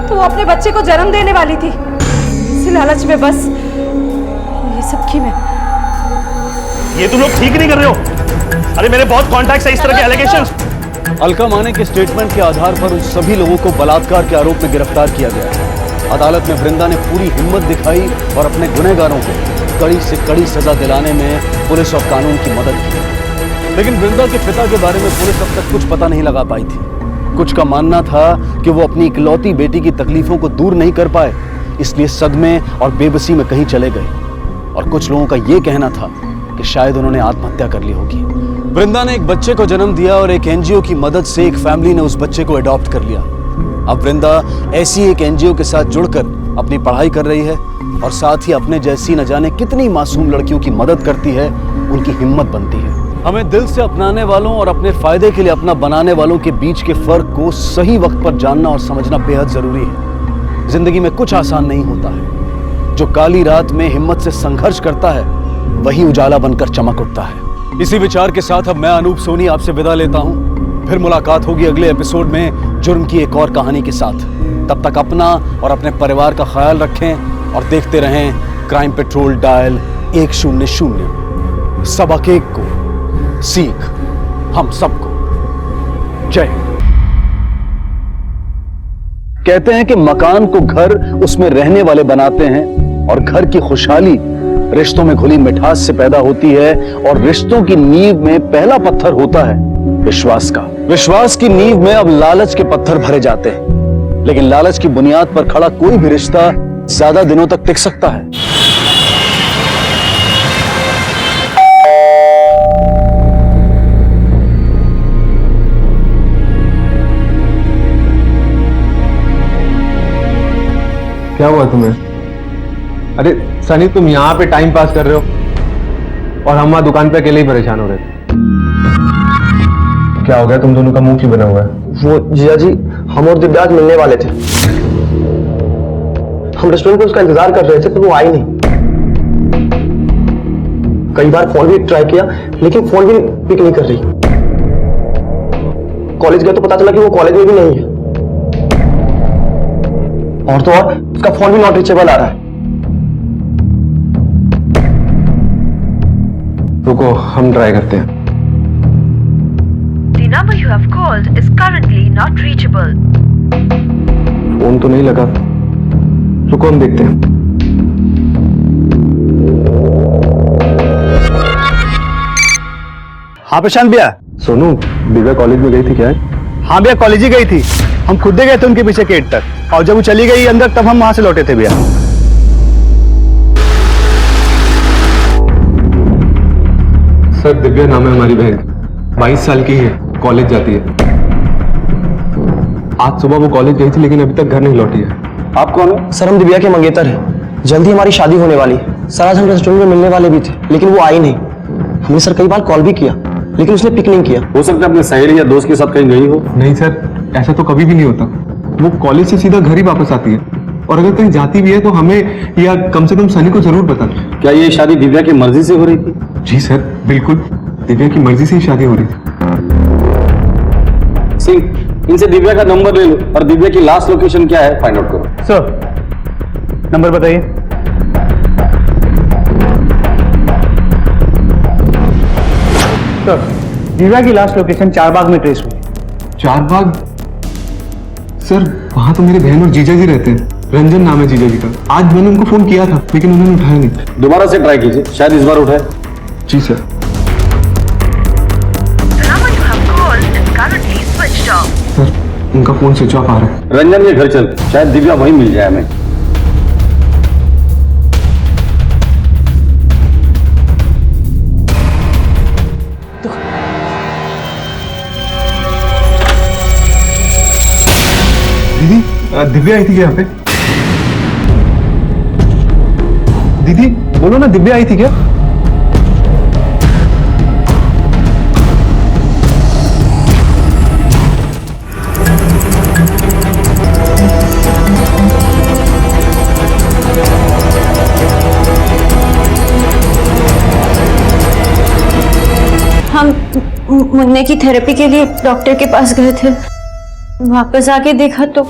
वो अपने बच्चे को जन्म देने वाली थी। इसी लालच में बस ये सब की मैं। ये तुम लोग ठीक नहीं कर रहे हो। अरे मेरे बहुत कॉन्टैक्ट्स है इस तरह के एलिगेशंस। अलका माने के स्टेटमेंट के आधार पर उन सभी लोगों को बलात्कार के आरोप में गिरफ्तार किया गया। अदालत में वृंदा ने पूरी हिम्मत दिखाई और अपने गुनहगारों को कड़ी से कड़ी सजा दिलाने में पुलिस और कानून की मदद की। लेकिन वृंदा के पिता के बारे में पुलिस अब तक कुछ पता नहीं लगा पाई थी। कुछ का मानना था कि वो अपनी इकलौती बेटी की तकलीफों को दूर नहीं कर पाए, इसलिए सदमे और बेबसी में कहीं चले गए। और कुछ लोगों का ये कहना था कि शायद उन्होंने आत्महत्या कर ली होगी। वृंदा ने एक बच्चे को जन्म दिया और एक एनजीओ की मदद से एक फैमिली ने उस बच्चे को अडॉप्ट कर लिया। अब वृंदा ऐसी एक एनजीओ के साथ जुड़कर अपनी पढ़ाई कर रही है और साथ ही अपने जैसी न जाने कितनी मासूम लड़कियों की मदद करती है, उनकी हिम्मत बनती है। हमें दिल से अपनाने वालों और अपने फायदे के लिए अपना बनाने वालों के बीच के फर्क को सही वक्त पर जानना और समझना बेहद जरूरी है। जिंदगी में कुछ आसान नहीं होता है। जो काली रात में हिम्मत से संघर्ष करता है वही उजाला बनकर चमक उठता है। इसी विचार के साथ अब मैं अनूप सोनी आपसे विदा लेता हूं। फिर मुलाकात होगी अगले एपिसोड में जुर्म की एक और कहानी के साथ। तब तक अपना और अपने परिवार का ख्याल रखें और देखते रहें क्राइम पेट्रोल डायल 100। सबक एक को सीख हम सबको। जय। कहते हैं कि मकान को घर उसमें रहने वाले बनाते हैं और घर की खुशहाली रिश्तों में घुली मिठास से पैदा होती है और रिश्तों की नींव में पहला पत्थर होता है विश्वास का। विश्वास की नींव में अब लालच के पत्थर भरे जाते हैं, लेकिन लालच की बुनियाद पर खड़ा कोई भी रिश्ता ज्यादा दिनों तक टिक सकता है। क्या हुआ तुम्हें? अरे सनी, तुम यहाँ पे टाइम पास कर रहे हो और हम वहां दुकान पे अकेले ही परेशान हो रहे थे। क्या हो गया? तुम दोनों का मुंह क्यों बना हुआ है? वो जीजा जी, हम और दिव्याज मिलने वाले थे। हम रेस्टोरेंट पे उसका इंतजार कर रहे थे, पर वो आई नहीं। कई बार फोन भी ट्राई किया, लेकिन फोन भी पिक नहीं कर रही। कॉलेज गया तो पता चला कि वो कॉलेज में भी नहीं है। और तो और उसका फोन भी नॉट रीचेबल आ रहा है। रुको, हम ट्राई करते हैं। The number you have called is currently not reachable. Phone तो नहीं लगा। रुको, हम देखते हैं। हाँ प्रशांत भैया। सोनू, दिव्या कॉलेज में गई थी क्या? हाँ भैया, कॉलेज ही गई थी। हम खुद ही गए थे उनके पीछे गेट तक, और जब वो चली गई अंदर तब हम वहां से लौटे थे भैया। सर, दिव्या नाम है हमारी बहन, 22 साल की है, कॉलेज जाती है। आज सुबह वो कॉलेज गई थी लेकिन अभी तक घर नहीं लौटी है। आप कौन हो? सर, हम दिव्या के मंगेतर हैं। जल्दी हमारी शादी होने वाली है। सर, आज हम रेस्टोरेंट में मिलने वाले भी थे, लेकिन वो आई नहीं। हमने सर कई बार कॉल भी किया, लेकिन उसने पिक नहीं किया। हो सकता है अपने सहेली या दोस्त के साथ कहीं गई हो। नहीं सर, ऐसा तो कभी भी नहीं होता। वो कॉलेज से सीधा घर ही वापस आती है, और अगर कहीं जाती भी है तो हमें या कम से कम सनी को जरूर पता। क्या ये शादी दिव्या की मर्जी से हो रही थी? जी सर, बिल्कुल दिव्या की मर्जी से ही शादी हो रही थी। सिंह, इनसे दिव्या का नंबर ले लो और दिव्या की लास्ट लोकेशन क्या है फाइंड आउट करो। सर, नंबर बताइए। सर, दिव्या की लास्ट लोकेशन चारबाग में ट्रेस हुई। चारबाग? सर वहां तो मेरी बहन और जीजा जी रहते हैं। रंजन नाम है जीजा जी का। आज मैंने उनको फोन किया था लेकिन उन्होंने उठाया नहीं। दोबारा से ट्राई कीजिए, शायद इस बार उठाए। जी सर। सर उनका फोन स्विच ऑफ आ रहा है। रंजन के घर चल, शायद दिव्या वहीं मिल जाए हमें। दीदी दिव्या आई थी क्या यहाँ पे? दीदी बोलो ना, दिव्या आई थी क्या? हम मुन्ने की थेरेपी के लिए डॉक्टर के पास गए थे। वापस आके देखा तो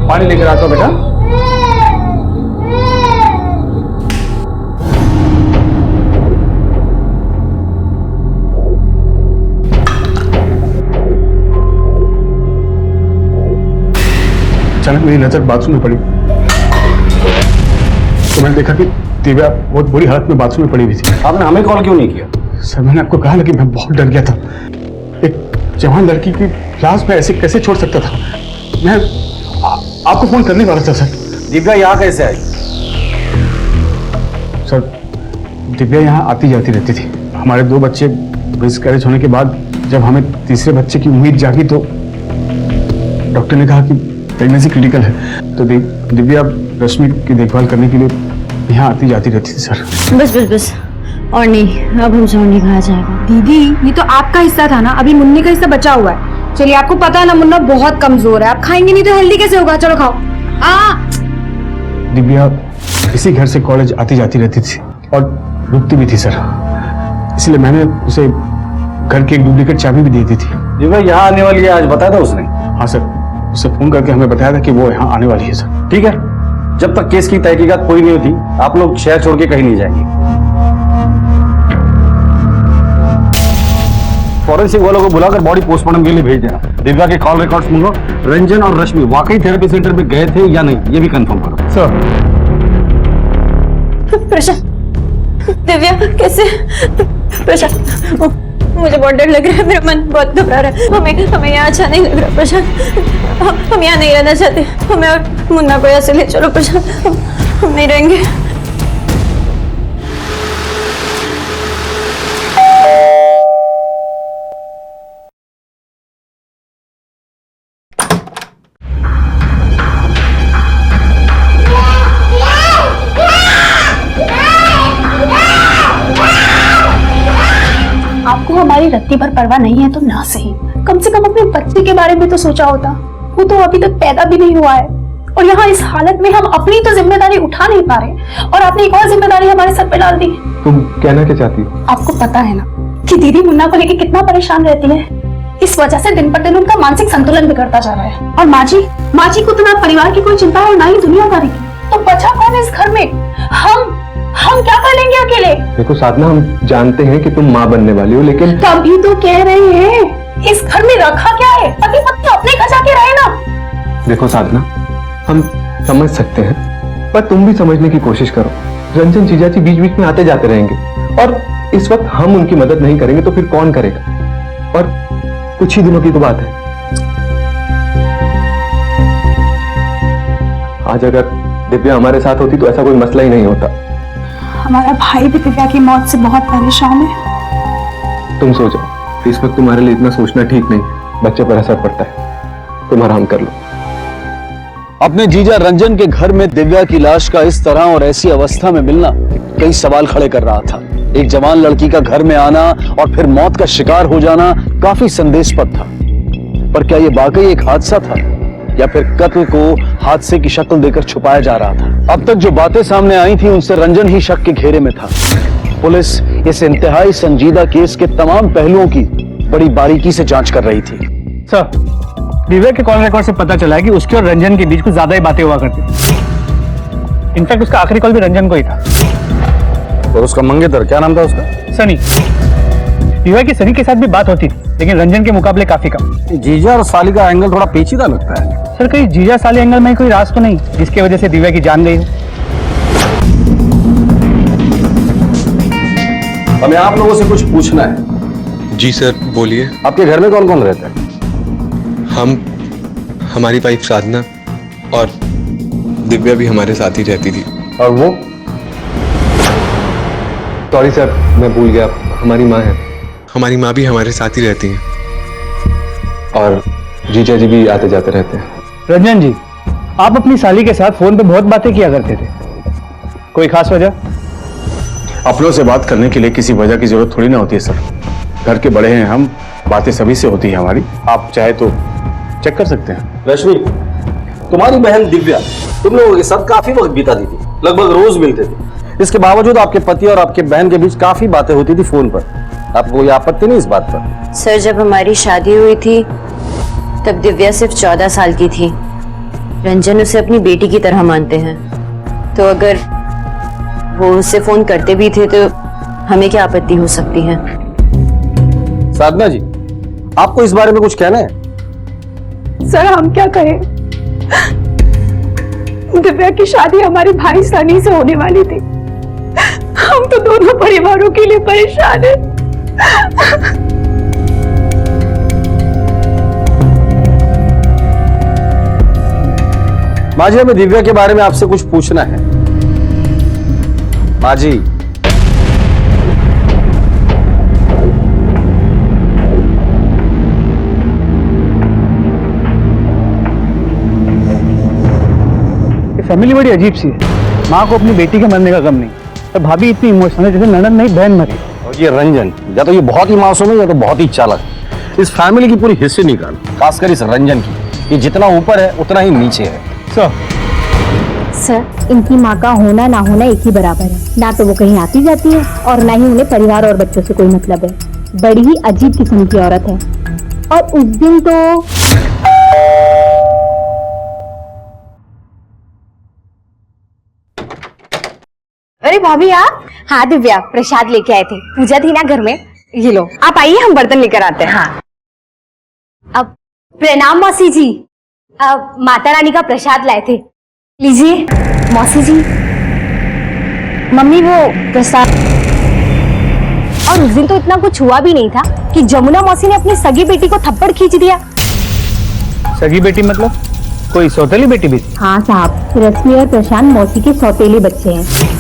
पानी लेकर आता हूं बेटा। अचानक मेरी नजर बाथरूम में पड़ी तो मैंने देखा कि दिव्या बहुत बुरी हालत में बाथरूम में पड़ी हुई थी। आपने हमें कॉल क्यों नहीं किया? सर मैंने आपको कहा, लेकिन मैं बहुत डर गया था। एक जवान लड़की की लाश में ऐसे कैसे छोड़ सकता था? मैं आपको फोन करने वाला था सर। दिव्या यहाँ कैसे आई? सर दिव्या यहाँ आती जाती रहती थी। हमारे 2 बच्चे मिसकैरेज होने के बाद जब हमें तीसरे बच्चे की उम्मीद जागी तो डॉक्टर ने कहा कि प्रेगनेंसी क्रिटिकल है, तो दिव्या रश्मि की देखभाल करने के लिए यहाँ आती जाती रहती थी सर। बस बस बस और नहीं, अब हमसे और नहीं खाया जाएगा। दीदी ये तो आपका हिस्सा था ना, अभी मुन्ने का हिस्सा बचा हुआ है। चलिए आपको पता है ना मुन्ना बहुत कमजोर है, आप खाएंगे नहीं तो हेल्दी कैसे होगा? चलो खाओ। दिव्या इसी घर से कॉलेज आती जाती रहती थी और रुकती भी थी सर, इसलिए मैंने उसे घर की एक डुप्लीकेट चाबी भी दे दी थी। दिव्या यहाँ आने वाली है, आज बताया था उसने? हाँ सर, उसे फोन करके हमें बताया था कि वो यहाँ आने वाली है सर। ठीक है, जब तक केस की तहकीकात पूरी नहीं होती आप लोग शहर छोड़ के कहीं नहीं जाएंगे। फॉरेंसिक वालों को बुलाकर बॉडी पोस्टमार्टम के लिए भेज देना। दिव्या के कॉल रिकॉर्ड्स मंगो। रंजन और रश्मि वाकई थेरेपी सेंटर में गए थे या नहीं ये भी कंफर्म करो। सर प्रशांत, दिव्या कैसे? प्रशांत मुझे बहुत डर लग रहा है, मेरा मन बहुत घबरा रहा है। हमें यहाँ अच्छा नहीं लग रहा प्रशांत। हम यहाँ नहीं रहना चाहते। हमें और मुन्ना को यहाँ से ले चलो प्रशांत, हम नहीं रहेंगे। आपको हमारी रत्ती भर परवाह नहीं है तो ना सही, कम से कम अपने बच्चे के बारे में तो सोचा होता। वो तो अभी तक पैदा भी नहीं हुआ है और यहाँ इस हालत में हम अपनी तो जिम्मेदारी उठा नहीं पा रहे और आपने एक और जिम्मेदारी हमारे सर पे डाल दी। तुम कहना क्या चाहती हो? आपको पता है ना कि दीदी मुन्ना को लेकर कितना परेशान रहती है। इस वजह से दिन पर दिन उनका मानसिक संतुलन बिगड़ता जा रहा है। और माँ जी को तो ना परिवार की कोई चिंता है और ना ही दुनियादारी की। तो बचा कौन है इस घर में? हम क्या कर लेंगे अकेले? देखो साधना, हम जानते हैं कि तुम माँ बनने वाली हो, लेकिन तभी तो कह रहे हैं इस घर में रखा क्या है? पति पत्नी अपने घर जाके रहे ना। देखो साधना, हम समझ सकते हैं पर तुम भी समझने की कोशिश करो। रंजन जीजा जी बीच बीच में आते जाते रहेंगे और इस वक्त हम उनकी मदद नहीं करेंगे तो फिर कौन करेगा? और कुछ ही दिनों की तो बात है। आज अगर दिव्या हमारे साथ होती तो ऐसा कोई मसला ही नहीं होता। हमारा भाई भी दिव्या की मौत से बहुत परेशान है। तुम सो जाओ, इस वक्त तुम्हारे लिए इतना सोचना ठीक नहीं, बच्चे पर असर पड़ता है। तुम आराम कर लो। अपने जीजा रंजन के घर में दिव्या की लाश का इस तरह और ऐसी अवस्था में मिलना कई सवाल खड़े कर रहा था। एक जवान लड़की का घर में आना और फिर मौत का शिकार हो जाना काफी संदेहास्पद था। पर क्या यह वाकई एक हादसा था या फिर कत्ल को हादसे की शक्ल देकर छुपाया जा रहा था। अब तक जो बातें सामने आई थी उनसे रंजन ही शक के घेरे में था। पुलिस इस इंतहाई संजीदा केस के तमाम पहलुओं की बड़ी बारीकी से जांच कर रही थी। सर, दिव्या के कॉल रिकॉर्ड से पता चला है कि उसके और रंजन के बीच कुछ ज्यादा ही बातें हुआ करती थी। इनफैक्ट उसका आखिरी कॉल भी रंजन को ही था। और उसका मंगेतर क्या नाम था उसका? सनी। दिव्या की सनी के साथ भी बात होती थी, लेकिन रंजन के मुकाबले काफी कम। जीजा और साली का एंगल थोड़ा पेचीदा लगता है। सर, कहीं जीजा साली एंगल में कोई राज तो नहीं जिसकी वजह से दिव्या की जान गई हो? हमें आप लोगों से कुछ पूछना है। जी सर, बोलिए। आपके घर में कौन कौन रहता है? हम, हमारी वाइफ साधना और दिव्या भी हमारे साथ ही रहती थी। और वो? सॉरी सर, मैं भूल गया, हमारी माँ है। हमारी माँ भी हमारे साथ ही रहती हैं और जीजा जी भी आते जाते रहते हैं। रंजन जी, आप अपनी साली के साथ फोन पे बहुत बातें किया करते थे, कोई खास वजह? अपनों से बात करने के लिए किसी वजह की जरूरत थोड़ी ना होती है सर। घर के बड़े हैं हम, बातें सभी से होती है हमारी। आप चाहे तो चेक कर सकते हैं। रश्मि, तुम्हारी बहन दिव्या तुम लोगों के साथ काफी वक्त बिताती थी, लगभग रोज मिलते थे। इसके बावजूद आपके पति और आपके बहन के बीच काफी बातें होती थी फोन पर। आपको कोई आपत्ति नहीं इस बात पर? सर, जब हमारी शादी हुई थी तब दिव्या सिर्फ 14 साल की थी। रंजन उसे अपनी बेटी की तरह मानते हैं, तो अगर वो उससे फोन करते भी थे तो हमें क्या आपत्ति हो सकती है? साधना जी, आपको इस बारे में कुछ कहना है? सर, हम क्या कहें? दिव्या की शादी हमारे भाई सनी से होने वाली थी। हम तो दोनों परिवारों के लिए परेशान हैं। माँ जी, हमें दिव्या के बारे में आपसे कुछ पूछना है। माँ जी, फैमिली बड़ी अजीब सी है। माँ को अपनी बेटी के मरने का गम नहीं, और भाभी इतनी इमोशनल है जैसे ननद नहीं बहन मरी। और ये रंजन, या तो ये बहुत ही मासूम है या तो बहुत ही चालाक। इस फैमिली की पूरी हिस्ट्री निकाल, खासकर इस रंजन की। ये जितना ऊपर है उतना ही नीचे है। सर, इनकी माँ का होना ना होना एक ही बराबर है। ना तो वो कहीं आती जाती है और ना ही उन्हें परिवार और बच्चों से कोई मतलब है। बड़ी ही अजीब किस्म की औरत है। और उस दिन तो अरे भाभी आप? हाँ दिव्या, प्रसाद लेके आए थे, पूजा थी ना घर में। ये लो, आप आइए, हम बर्तन लेकर आते हैं। हाँ। अब प्रणाम मौसी जी, अब माता रानी का प्रसाद लाए थे, लीजिए। मौसी जी, मम्मी वो प्रसाद। और उस दिन तो इतना कुछ हुआ भी नहीं था कि जमुना मौसी ने अपनी सगी बेटी को थप्पड़ खींच दिया। सगी बेटी मतलब कोई सौतेली बेटी भी? हाँ साहब, रश्मि और प्रशांत मौसी के सौतेली बच्चे हैं।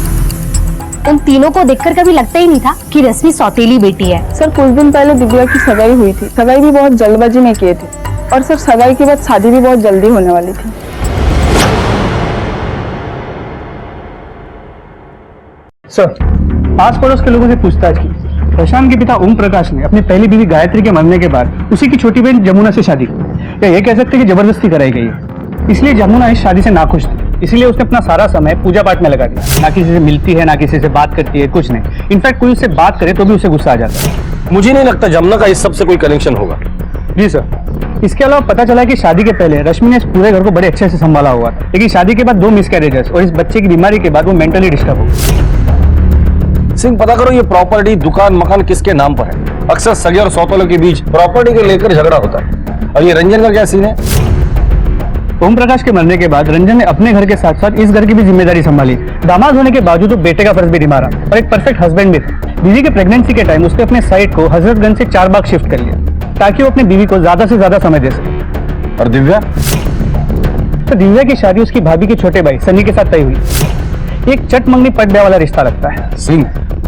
उन तीनों को देखकर कभी लगता ही नहीं था कि रश्मि सौतेली बेटी है। सर, कुछ दिन पहले दिव्या की सगाई हुई थी। सगाई भी बहुत जल्दबाजी में किए थे, और सर सगाई के बाद शादी भी बहुत जल्दी होने वाली थी। सर, पास पड़ोस के लोगों से पूछताछ की। प्रशांत के पिता ओम प्रकाश ने अपनी पहली बीवी गायत्री के मरने के बाद उसी की छोटी बहन जमुना से शादी की, या ये कह सकते कि जबरदस्ती कराई गई है। इसलिए जमुना इस शादी से नाखुश थी, इसलिए उसने अपना सारा समय पूजा पाठ में लगा दिया। ना किसी से मिलती है, ना किसी से बात करती है, कुछ नहीं। इनफैक्ट कोई उससे बात करे तो भी उसे गुस्सा आ जाता है। मुझे नहीं लगता जमुना का इस सब से कोई कनेक्शन होगा। जी सर। इसके अलावा पता चला कि शादी के पहले रश्मि ने इस पूरे घर को बड़े अच्छे से संभाला हुआ था, लेकिन शादी के बाद 2 मिसकैरेजेस और इस बच्चे की बीमारी के बाद वो मेंटली डिस्टर्ब हो गई। सिंह, पता करो ये प्रॉपर्टी, दुकान, मकान किसके नाम पर है। अक्सर सगे और सौतेलों के बीच प्रॉपर्टी को लेकर झगड़ा होता है। और ये रंजन का क्या सीन है? ओम प्रकाश के मरने के बाद रंजन ने अपने घर के साथ साथ इस घर की भी जिम्मेदारी संभाली। दामाद होने के बावजूद वो बेटे का फर्ज भी निभा रहा और एक परफेक्ट हस्बैंड भी था। बीवी के प्रेगनेंसी के टाइम उसने अपने साइट को हजरतगंज से 4 बाग शिफ्ट कर लिया ताकि वो अपनी बीवी को ज्यादा से ज्यादा समय दे सके। और दिव्या? तो दिव्या की शादी उसकी भाभी के छोटे भाई सनी के साथ तय हुई। एक चट मंगनी पट ब्याह वाला रिश्ता लगता है। सिंह,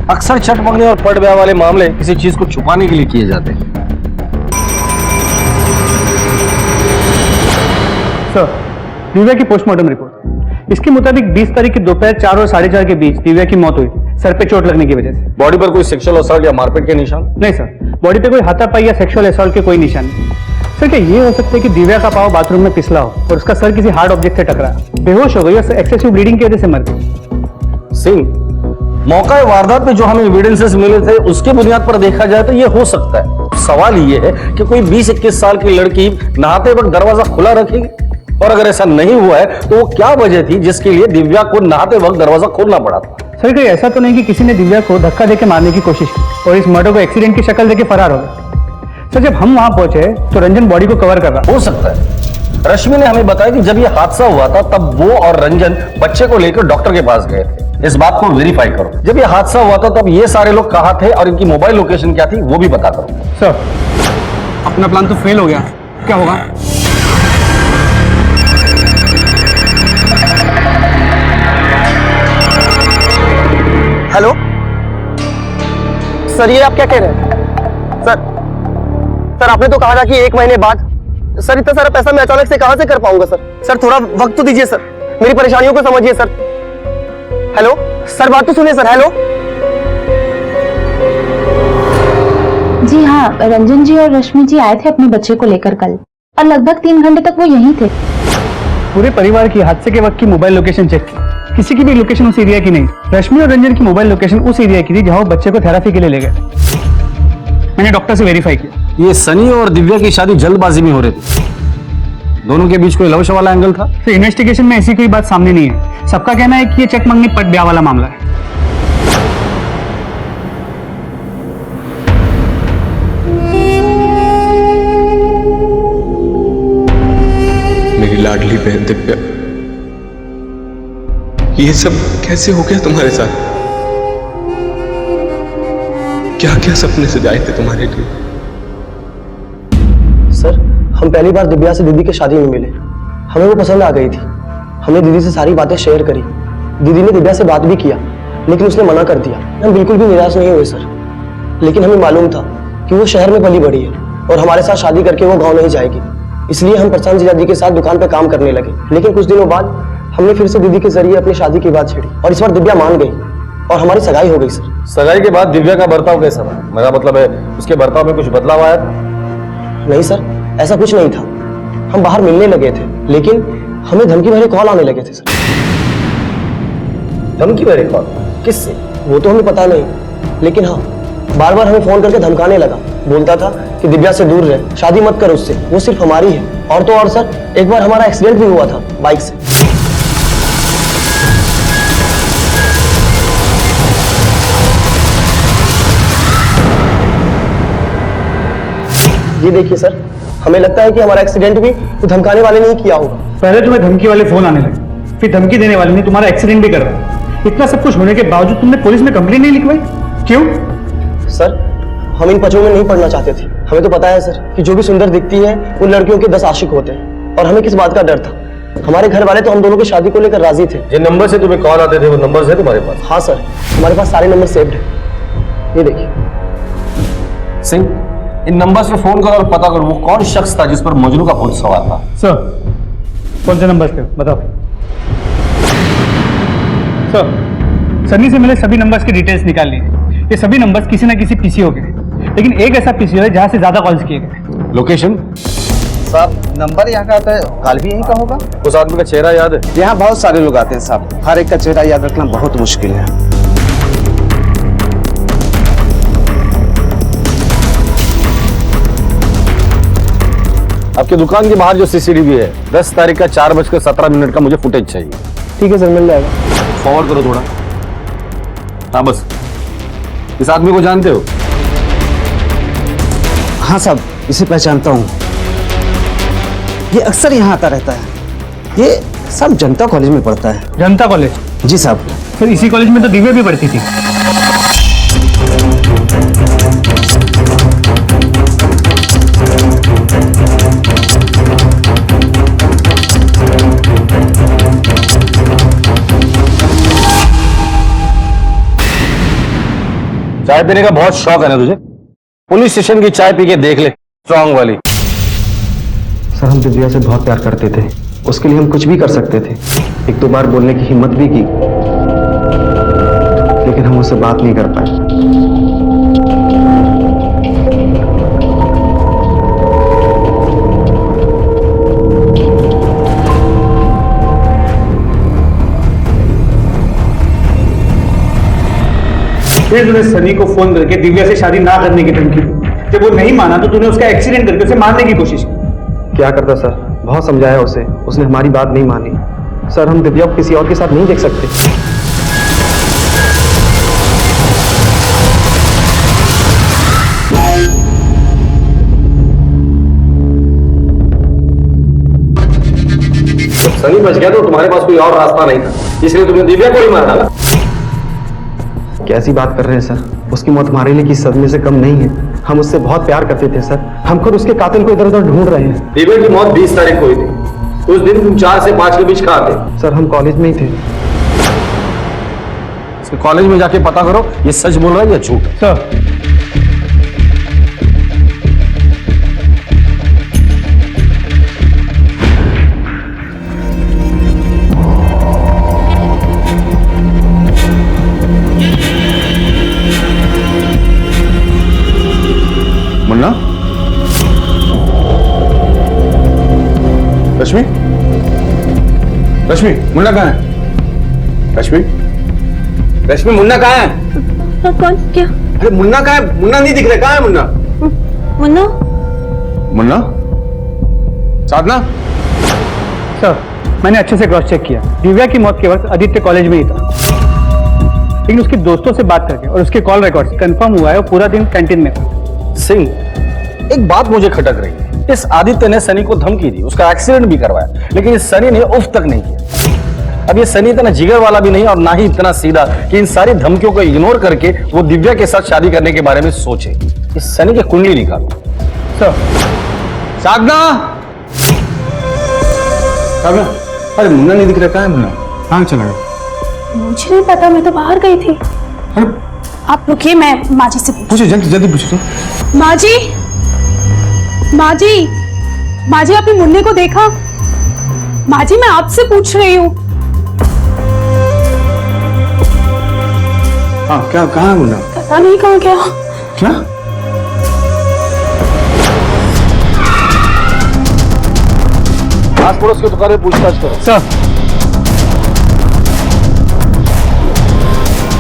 अक्सर चट मंगनी और पट ब्याह वाले मामले किसी चीज को छुपाने के लिए किए जाते हैं। सर, दिव्या की पोस्टमार्टम रिपोर्ट, इसके मुताबिक 20 तारीख की दोपहर 4 और 4:30 के बीच दिव्या की मौत हुई, सर पे चोट लगने की वजह से। बॉडी पर कोई सेक्सुअल असॉल्ट या मारपीट के निशान? नहीं सर, बॉडी पे कोई हाथापाई या सेक्सुअल असॉल्ट के कोई निशान नहीं। सर क्या ये हो सकता है कि दिव्या का पाँव बाथरूम में फिसला हो और उसका सर किसी हार्ड ऑब्जेक्ट से टकरा, बेहोश हो गई और एक्सेसिव ब्लीडिंग की वजह से मर गई? सिंह, मौका वारदात पे जो हमें एविडेंसेस मिले थे उसके बुनियाद पर देखा जाए तो ये हो सकता है। सवाल ये है कि कोई 20-21 साल की लड़की नहाते वक्त दरवाजा खुला रखेगी, और अगर ऐसा नहीं हुआ है तो वो क्या वजह थी जिसके लिए दिव्या को नहाते वक्त दरवाजा खोलना पड़ा था? सर कोई ऐसा तो नहीं कि किसी ने दिव्या को धक्का देके मारने की कोशिश की और इस मर्डर को एक्सीडेंट की शक्ल देके फरार हो गया? सर जब हम वहां पहुंचे तो रंजन बॉडी को कवर कर रहा। हो सकता है। रश्मि ने हमें बताया कि जब ये हादसा हुआ था तब वो और रंजन बच्चे को लेकर डॉक्टर के पास गए थे। इस बात को वेरीफाई करो। जब ये हादसा हुआ था तब ये सारे लोग कहाँ थे और इनकी मोबाइल लोकेशन क्या थी वो भी पता करो। सर अपना प्लान तो फेल हो गया, क्या होगा? हेलो सर, ये आप क्या कह रहे हैं? सर आपने तो कहा था कि 1 महीने बाद। सर इतना सारा पैसा मैं अचानक से कहां से कर पाऊंगा सर? सर थोड़ा वक्त तो दीजिए सर, मेरी परेशानियों को समझिए सर। हेलो सर, बात तो सुनिए सर। हेलो जी हाँ, रंजन जी और रश्मि जी आए थे अपने बच्चे को लेकर कल और लगभग 3 घंटे तक वो यहीं थे। पूरे परिवार की हादसे के वक्त की मोबाइल लोकेशन चेक की, किसी की भी लोकेशन उस एरिया की नहीं। रश्मि और रंजन की मोबाइल लोकेशन उस एरिया की थी जहां वो बच्चे को थेरेपी के लिए ले गए। मैंने डॉक्टर से वेरीफाई किया। ये सनी और दिव्या की शादी जल्दबाजी में हो रही थी, दोनों के बीच कोई लव वाला एंगल था? तो इन्वेस्टिगेशन में ऐसी कोई बात सामने नहीं है। सबका कहना है कि ये चेक मंगनी पट ब्याह वाला मामला है। मेरी लाडली बहन दिव्या, ये सब कैसे हो गया तुम्हारे साथ? क्या क्या सपने सजाए थे तुम्हारे लिए? सर हम पहली बार दिव्या से दीदी की शादी में मिले, हमें वो पसंद आ गई थी। हमने दीदी से सारी बातें शेयर करी। दीदी ने दिव्या से बात भी किया लेकिन उसने मना कर दिया। हम बिल्कुल भी निराश नहीं हुए सर, लेकिन हमें मालूम था कि वो शहर में पली बड़ी है और हमारे साथ शादी करके वो गाँव नहीं जाएगी। इसलिए हम प्रशांत जीजा जी के साथ दुकान पर काम करने लगे। लेकिन कुछ दिनों बाद हमने फिर से दीदी के जरिए अपनी शादी की बात छेड़ी और इस बार दिव्या मान गई और हमारी सगाई हो गई सर। सगाई के बाद दिव्या का बर्ताव कैसा था? मेरा मतलब है उसके बर्ताव में कुछ बदलाव आया था? नहीं सर, ऐसा कुछ नहीं था। हम बाहर मिलने लगे थे लेकिन हमें धमकी भरे कॉल आने लगे थे सर। धमकी भरे कॉल? किससे? वो तो हमें पता नहीं, लेकिन हाँ बार बार हमें फोन करके धमकाने लगा। बोलता था कि दिव्या से दूर रहे, शादी मत कर उससे, वो सिर्फ हमारी है। और तो और सर एक बार हमारा एक्सीडेंट भी हुआ था बाइक से। ये देखिए सर, हमें लगता है कि हमारा एक्सीडेंट भी तो धमकाने वाले ने ही किया होगा। पहले तुम्हें धमकी वाले फोन आने लगे, फिर धमकी देने वाले ने तुम्हारा एक्सीडेंट भी कर रहा। इतना सब कुछ होने के बावजूद तुमने पुलिस में कंप्लेंट नहीं लिखवाई, क्यों? सर हम इन पचों में नहीं पड़ना चाहते थे। हमें तो पता है सर कि जो भी सुंदर दिखती है उन लड़कियों के 10 आशिक होते हैं, और हमें किस बात का डर था? हमारे घर वाले तो हम दोनों की शादी को लेकर राजी थे। जिन नंबर से तुम्हें कॉल आते थे वो नंबर है तुम्हारे पास? हाँ सर, हमारे पास सारे नंबर सेव्ड है। ये देखिए। सिंह, इन नंबर से फोन करो और पता करो वो कौन शख्स था जिस पर मजनू का भूत सवार था। सर कौन से नंबर पे बताओ? सर सनी से मिले सभी नंबर्स की डिटेल्स निकाल ली। ये सभी नंबर्स किसी ना किसी पीसीओ के, लेकिन एक ऐसा पीसीओ है जहां से ज्यादा कॉल्स किए गए। लोकेशन? साहब नंबर यहाँ का आता है, काल भी यहीं का होगा। उस आदमी का चेहरा याद है? यहाँ बहुत सारे लोग आते हैं साहब, हर एक का चेहरा याद रखना बहुत मुश्किल है। आपकी दुकान के बाहर जो सीसीटीवी है 10 तारीख का 4:17 का मुझे फुटेज चाहिए। ठीक है सर, मिल जाएगा। फॉरवर्ड करो थोड़ा। हाँ बस। इस आदमी को जानते हो? हाँ साहब, इसे पहचानता हूँ। ये अक्सर यहाँ आता रहता है। ये सब जनता कॉलेज में पढ़ता है। जनता कॉलेज? जी साहब। फिर इसी कॉलेज में तो दिव्या भी पढ़ती थी। चाय पीने का बहुत शौक है ना तुझे? पुलिस स्टेशन की चाय पी के देख ले, स्ट्रांग वाली। सर हम दिव्या से बहुत प्यार करते थे, उसके लिए हम कुछ भी कर सकते थे। 1-2 बार बोलने की हिम्मत भी की, लेकिन हम उससे बात नहीं कर पाए। फिर तूने सनी को फोन करके दिव्या से शादी ना करने की धमकी दी। जब वो नहीं माना तो तूने उसका एक्सीडेंट करके उसे मारने की कोशिश की। क्या करता सर, बहुत समझाया उसे, उसने हमारी बात नहीं मानी। सर हम दिव्या को किसी और के साथ नहीं देख सकते। सनी बच गया तो तुम्हारे पास कोई और रास्ता नहीं था, इसलिए तुमने दिव्या को ही मार डाला। कैसी बात कर रहे हैं सर, उसकी मौत हमारे लिए किसी सदमे से कम नहीं है। हम उससे बहुत प्यार करते थे सर, हम खुद उसके कातिल को इधर उधर ढूंढ रहे हैं। दिव्या की मौत 20 तारीख को हुई थी। उस दिन तुम 4 से 5 के बीच कहाँ थे? सर हम कॉलेज में ही थे। कॉलेज में जाके पता करो ये सच बोल रहा है या झूठ। सर मुन्ना, रश्मि, रश्मि, मुन्ना कहाँ है? रश्मि, रश्मि मुन्ना कहाँ है? कौन? क्या? अरे मुन्ना कहाँ है? मुन्ना नहीं दिख रहा, कहाँ है मुन्ना? मुन्ना? मुन्ना, साधना। सर मैंने अच्छे से क्रॉस चेक किया, दिव्या की मौत के वक्त आदित्य कॉलेज में ही था, लेकिन उसके दोस्तों से बात करके और उसके कॉल रिकॉर्ड कंफर्म हुआ है वो पूरा दिन कैंटीन में था। सिंह, एक बात मुझे खटक रही है। इस आदित्य ने सनी को धमकी दी, उसका एक्सीडेंट भी करवाया, लेकिन इस सनी ने उफ तक नहीं किया। अब ये सनी इतना जिगर वाला भी नहीं और ना ही इतना सीधा कि इन सारी धमकियों को इग्नोर करके वो दिव्या के साथ शादी करने के बारे में सोचे। इस सनी की कुंडली निकालो। सर साधना, साधना, अरे मुन्ना नहीं दिख रहा, कहाँ है मुन्ना? कहाँ चला गया? मुझे नहीं पता, मैं तो बाहर गई थी। आप रुकिए, मैं माँ जी से पूछो, जल्दी जल्दी पूछो तो। माँ जी, माँ जी, माँ जी आपने मुन्ने को देखा? माँ जी मैं आपसे पूछ रही हूँ। हाँ क्या, कहाँ है मुन्ना? पता नहीं कहाँ गया। क्या? आस पड़ोस की दुकान में पूछताछ करो। सर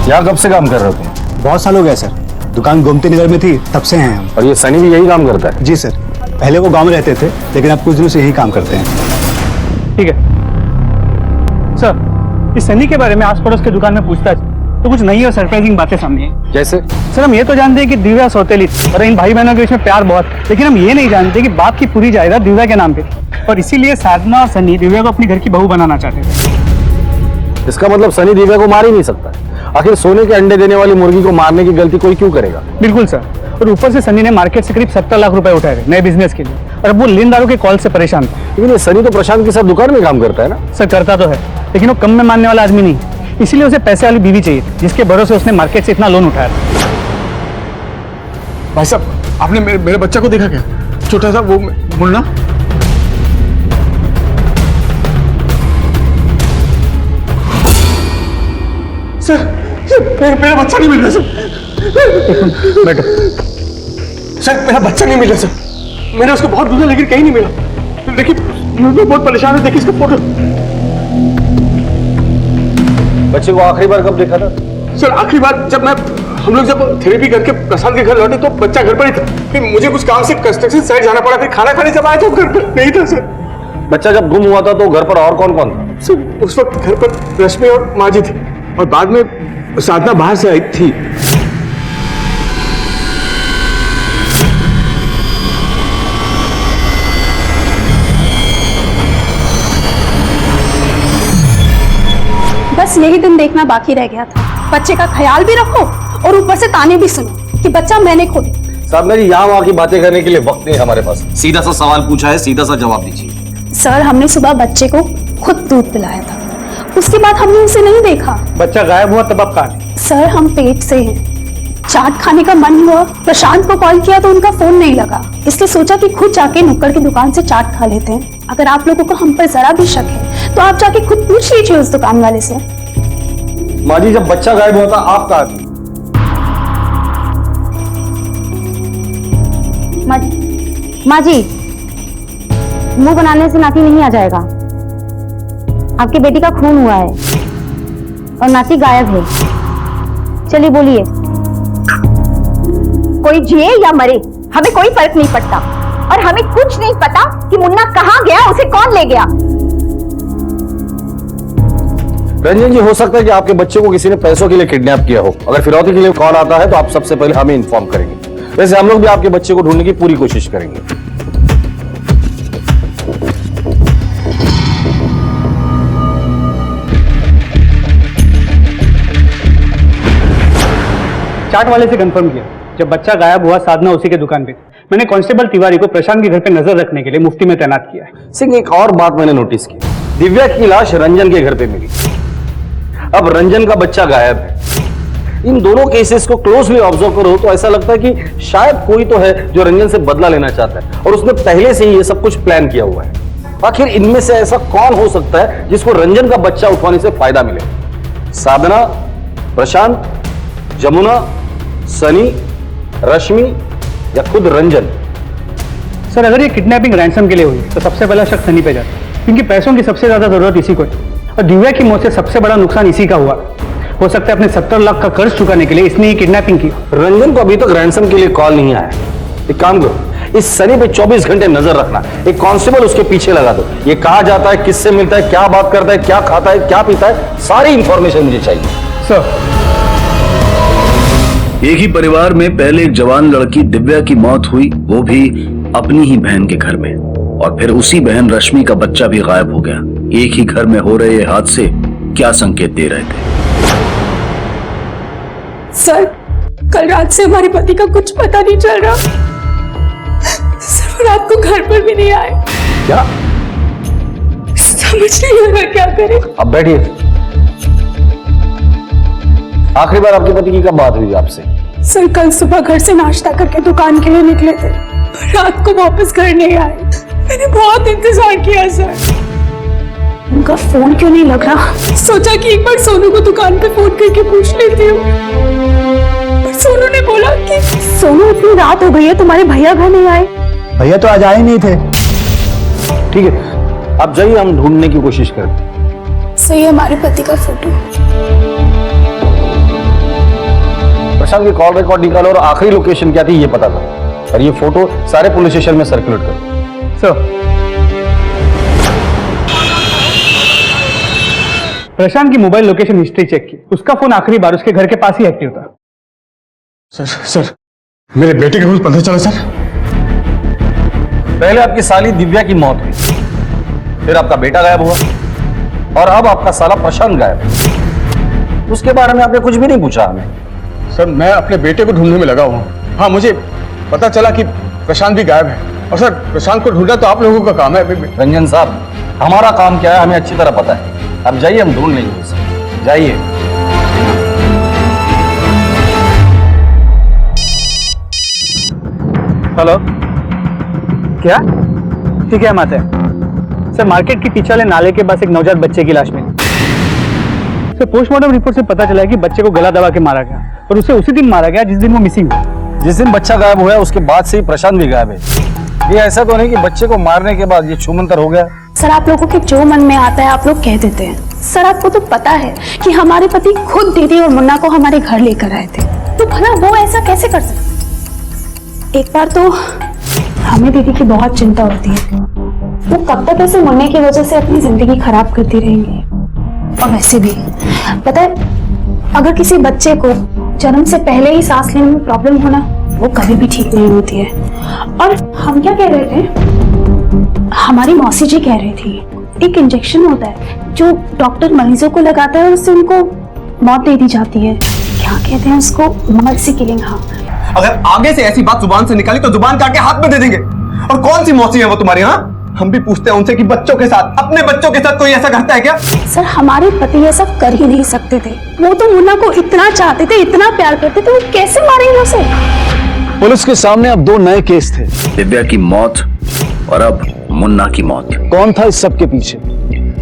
यहाँ कब से काम कर रहे हो तुम? बहुत साल हो गए सर, दुकान गोमती नगर में थी तब से हैं हम। और ये सनी भी यही काम करता है? जी सर, पहले वो गांव में रहते थे लेकिन अब कुछ दिनों से यही काम करते हैं। ठीक है सर, इस सनी के बारे में आस पड़ोस के दुकान में पूछताछ तो कुछ नई और सरप्राइजिंग बातें सामने आई। जैसे? सर हम ये तो जानते हैं कि दिव्या सौतेली थी और इन भाई बहनों के बीच में प्यार बहुत, लेकिन हम ये नहीं जानते कि बाप की पूरी जायदाद दिव्या के नाम पे, और इसीलिए साधना और सनी दिव्या को अपनी घर की बहू बनाना चाहते थे। इसका मतलब सनी दिव्या को मार ही नहीं सकता। आखिर सोने के अंडे देने वाली मुर्गी को मारने की गलती कोई क्यों करेगा? बिल्कुल सर, और ऊपर से सनी ने मार्केट से करीब 70 लाख रुपए उठाए थे नए बिजनेस के लिए, और अब वो लेनदारों के कॉल से परेशान था। लेकिन ये सनी तो प्रशांत के साथ दुकान में काम करता है ना? सर करता तो है, लेकिन वो कम में मानने वाला आदमी नहीं, इसीलिए उसे पैसे वाली बीवी चाहिए जिसके भरोसे उसने मार्केट से इतना लोन उठाया था। भाई साहब, आपने मेरे बच्चा को देखा क्या? छोटा सा वो मुन्ना। सर मेरा बच्चा नहीं मिल रहा सर। बैठो। सर मेरा बच्चा नहीं मिल रहा सर, मैंने उसको बहुत ढूंढा लेकिन कहीं नहीं मिला। देखिए मैं बहुत परेशान हूँ, देखिए इसका फोटो। बच्चे को आखिरी बार कब देखा था? सर आखिरी बार जब हम लोग जब थेरेपी करके प्रसाद के घर लौटे तो बच्चा घर पर ही था। फिर मुझे कुछ काम से कंस्ट्रक्शन साइट जाना पड़ा, फिर खाना खाने जब आया तो घर पर नहीं था सर। बच्चा जब गुम हुआ था तो घर पर और कौन कौन था? सर उस वक्त घर पर रश्मि और माँ जी थी, और बाद में साधना बाहर से आई थी। बस यही दिन देखना बाकी रह गया था। बच्चे का ख्याल भी रखो और ऊपर से ताने भी सुनो कि बच्चा मैंने खो दिया। साहब मेरी यहाँ वहाँ की बातें करने के लिए वक्त नहीं हमारे पास। सीधा सा सवाल पूछा है, सीधा सा जवाब दीजिए। सर हमने सुबह बच्चे को खुद दूध पिलाया था, उसके बाद हमने उसे नहीं देखा। बच्चा गायब हुआ तब आप कहाँ थे? सर हम पेट से हैं, चाट खाने का मन हुआ, प्रशांत को कॉल किया तो उनका फोन नहीं लगा, इसलिए सोचा कि खुद जाके नुक्कड़ की दुकान से चाट खा लेते हैं। अगर आप लोगों को हम पर जरा भी शक है तो आप जाके खुद पूछ लीजिए उस दुकान वाले से। माँ जी जब बच्चा गायब हुआ था आप कहाँ थी? माँ जी, मुंह बनाने से नाती नहीं आ जाएगा। आपकी बेटी का खून हुआ है और नाती गायब है। चलिए बोलिए। कोई जिए या मरे, हमें कोई फर्क नहीं पड़ता। और हमें कुछ नहीं पता कि मुन्ना कहाँ गया, उसे कौन ले गया। रंजन जी, हो सकता है कि आपके बच्चे को किसी ने पैसों के लिए किडनैप किया हो। अगर फिरौती के लिए कॉल आता है तो आप सबसे पहले हमें इन्फॉर्म करेंगे। वैसे हम लोग भी आपके बच्चे को ढूंढने की पूरी कोशिश करेंगे। चाट वाले से कंफर्म किया, जब बच्चा गायब हुआ साधना उसी के दुकान पे। मैंने कांस्टेबल तिवारी को प्रशांत के घर पे नजर रखने के लिए मुफ्ती में तैनात किया है। सिंह, एक और बात मैंने नोटिस की, दिव्या की लाश रंजन के घर पे मिली। अब रंजन का बच्चा गायब है। इन दोनों केसेस को क्लोजली ऑब्जर्व करो तो ऐसा लगता है कि शायद कोई तो है जो रंजन से बदला लेना चाहता है और उसने पहले से ही ये सब कुछ प्लान किया हुआ है। आखिर इनमें से ऐसा कौन हो सकता है जिसको रंजन का बच्चा उठवाने से फायदा मिले? साधना, प्रशांत, जमुना, सनी, रश्मि या खुद रंजन? सर, अगर ये किडनैपिंग रैंसम के लिए हुई तो सबसे पहला शक सनी पे जाता है, क्योंकि पैसों की सबसे ज्यादा जरूरत इसी को है और दिव्या की मौत से सबसे बड़ा नुकसान इसी का हुआ। हो सकता है अपने 70 लाख का कर्ज चुकाने के लिए इसने ये किडनैपिंग की। रंजन को अभी तक रैंसम के लिए कॉल नहीं आया। एक काम करो, इस सनी पे 24 घंटे नजर रखना, एक कांस्टेबल उसके पीछे लगा दो। ये कहाँ जाता है, किससे मिलता है, क्या बात करता है, क्या खाता है, क्या पीता है, सारी इंफॉर्मेशन मुझे चाहिए। सर, एक ही परिवार में पहले एक जवान लड़की दिव्या की मौत हुई, वो भी अपनी ही बहन के घर में, और फिर उसी बहन रश्मि का बच्चा भी गायब हो गया। एक ही घर में हो रहे ये हादसे क्या संकेत दे रहे थे? सर, कल रात से हमारे पति का कुछ पता नहीं चल रहा। सर, वो रात को घर पर भी नहीं आए। क्या? समझ नहीं आ रहा क्या करें। अब बैठिए। आखिरी बार आपके पति की कब बात हुई आपसे? सर, कल सुबह घर से नाश्ता करके दुकान के लिए निकले थे, रात को वापस घर नहीं आए। मैंने बहुत इंतजार किया सर। उनका फोन क्यों नहीं लग रहा? सोचा कि एक बार सोनू को दुकान पे फोन करके पूछ लेती हूँ, पर सोनू ने बोला कि सोनू, इतनी रात हो गई है, तुम्हारे भैया घर नहीं आए। भैया तो आज आए नहीं थे। ठीक है, आप जाइए, हम ढूंढने की कोशिश करें। सही, हमारे पति का फोटो। प्रशांत की कॉल रिकॉर्ड निकालो और आखिरी लोकेशन क्या थी ये पता करो, और ये फोटो सारे पुलिस स्टेशन में सर्कुलेट करो। सर, प्रशांत की मोबाइल लोकेशन हिस्ट्री चेक की, उसका फोन आखिरी बार उसके घर के पास ही एक्टिव था। सर, मेरे बेटे का कुछ पता चला सर? पहले आपकी साली दिव्या की मौत हुई, फिर आपका बेटा गायब हुआ, और अब आपका साला प्रशांत गायब है। उसके बारे में आपने कुछ भी नहीं पूछा हमें। सर, मैं अपने बेटे को ढूंढने में लगा हुआ हूँ। हाँ, मुझे पता चला कि प्रशांत भी गायब है, और सर प्रशांत को ढूंढना तो आप लोगों का काम है। रंजन साहब, हमारा काम क्या है हमें अच्छी तरह पता है। अब जाइए, हम ढूंढ लेंगे उसे। जाइए। हेलो, क्या? ठीक है, हम आते हैं। सर, मार्केट के पीछे वाले नाले के पास एक नवजात बच्चे की लाश मिली। सर, पोस्टमार्टम रिपोर्ट से पता चला है कि बच्चे को गला दबा के मारा गया, और उसे उसी दिन मारा गया जिस दिन वो मिसिंग हुआ। जिस दिन बच्चा गायब हुआ उसके बाद से ही प्रशांत भी गायब है। ये ऐसा तो नहीं कि बच्चे को मारने के बाद ये छूमंतर हो गया। सर, आप लोगों के जो मन में आता है आप लोग कह देते हैं। सर, आपको तो पता है कि हमारे पति खुद दीदी और मुन्ना को हमारे घर लेकर आए थे, तो भला वो ऐसा कैसे कर सकते? एक बार तो हमें दीदी की बहुत चिंता होती है, वो कब तक ऐसे मुन्ने की वजह से अपनी जिंदगी खराब करती रहेंगी। और वैसे भी पता है, अगर किसी बच्चे को जन्म से पहले ही सांस लेने में प्रॉब्लम होना, वो कभी भी ठीक नहीं होती है। और हम क्या कह रहे थे, हमारी मौसी जी कह रही थी एक इंजेक्शन होता है जो डॉक्टर मरीजों को लगाता है और उससे उनको मौत दे दी जाती है। क्या कहते हैं उसको, मर्सी किलिंग। हाँ, अगर आगे से ऐसी बात जुबान से निकाली तो जुबान काट के हाथ में दे देंगे। और कौन सी मौसी है वो तुम्हारी? हाँ, हम भी पूछते हैं उनसे कि बच्चों के साथ, अपने बच्चों के साथ कोई ऐसा करता है क्या? सर, हमारे पति ऐसा कर ही नहीं सकते थे। वो तो मुन्ना को इतना चाहते थे, इतना प्यार करते थे, वो कैसे मारेंगे उसे? पुलिस के सामने अब दो नए केस थे, दिव्या की मौत और अब मुन्ना की मौत। कौन था इस सब के पीछे?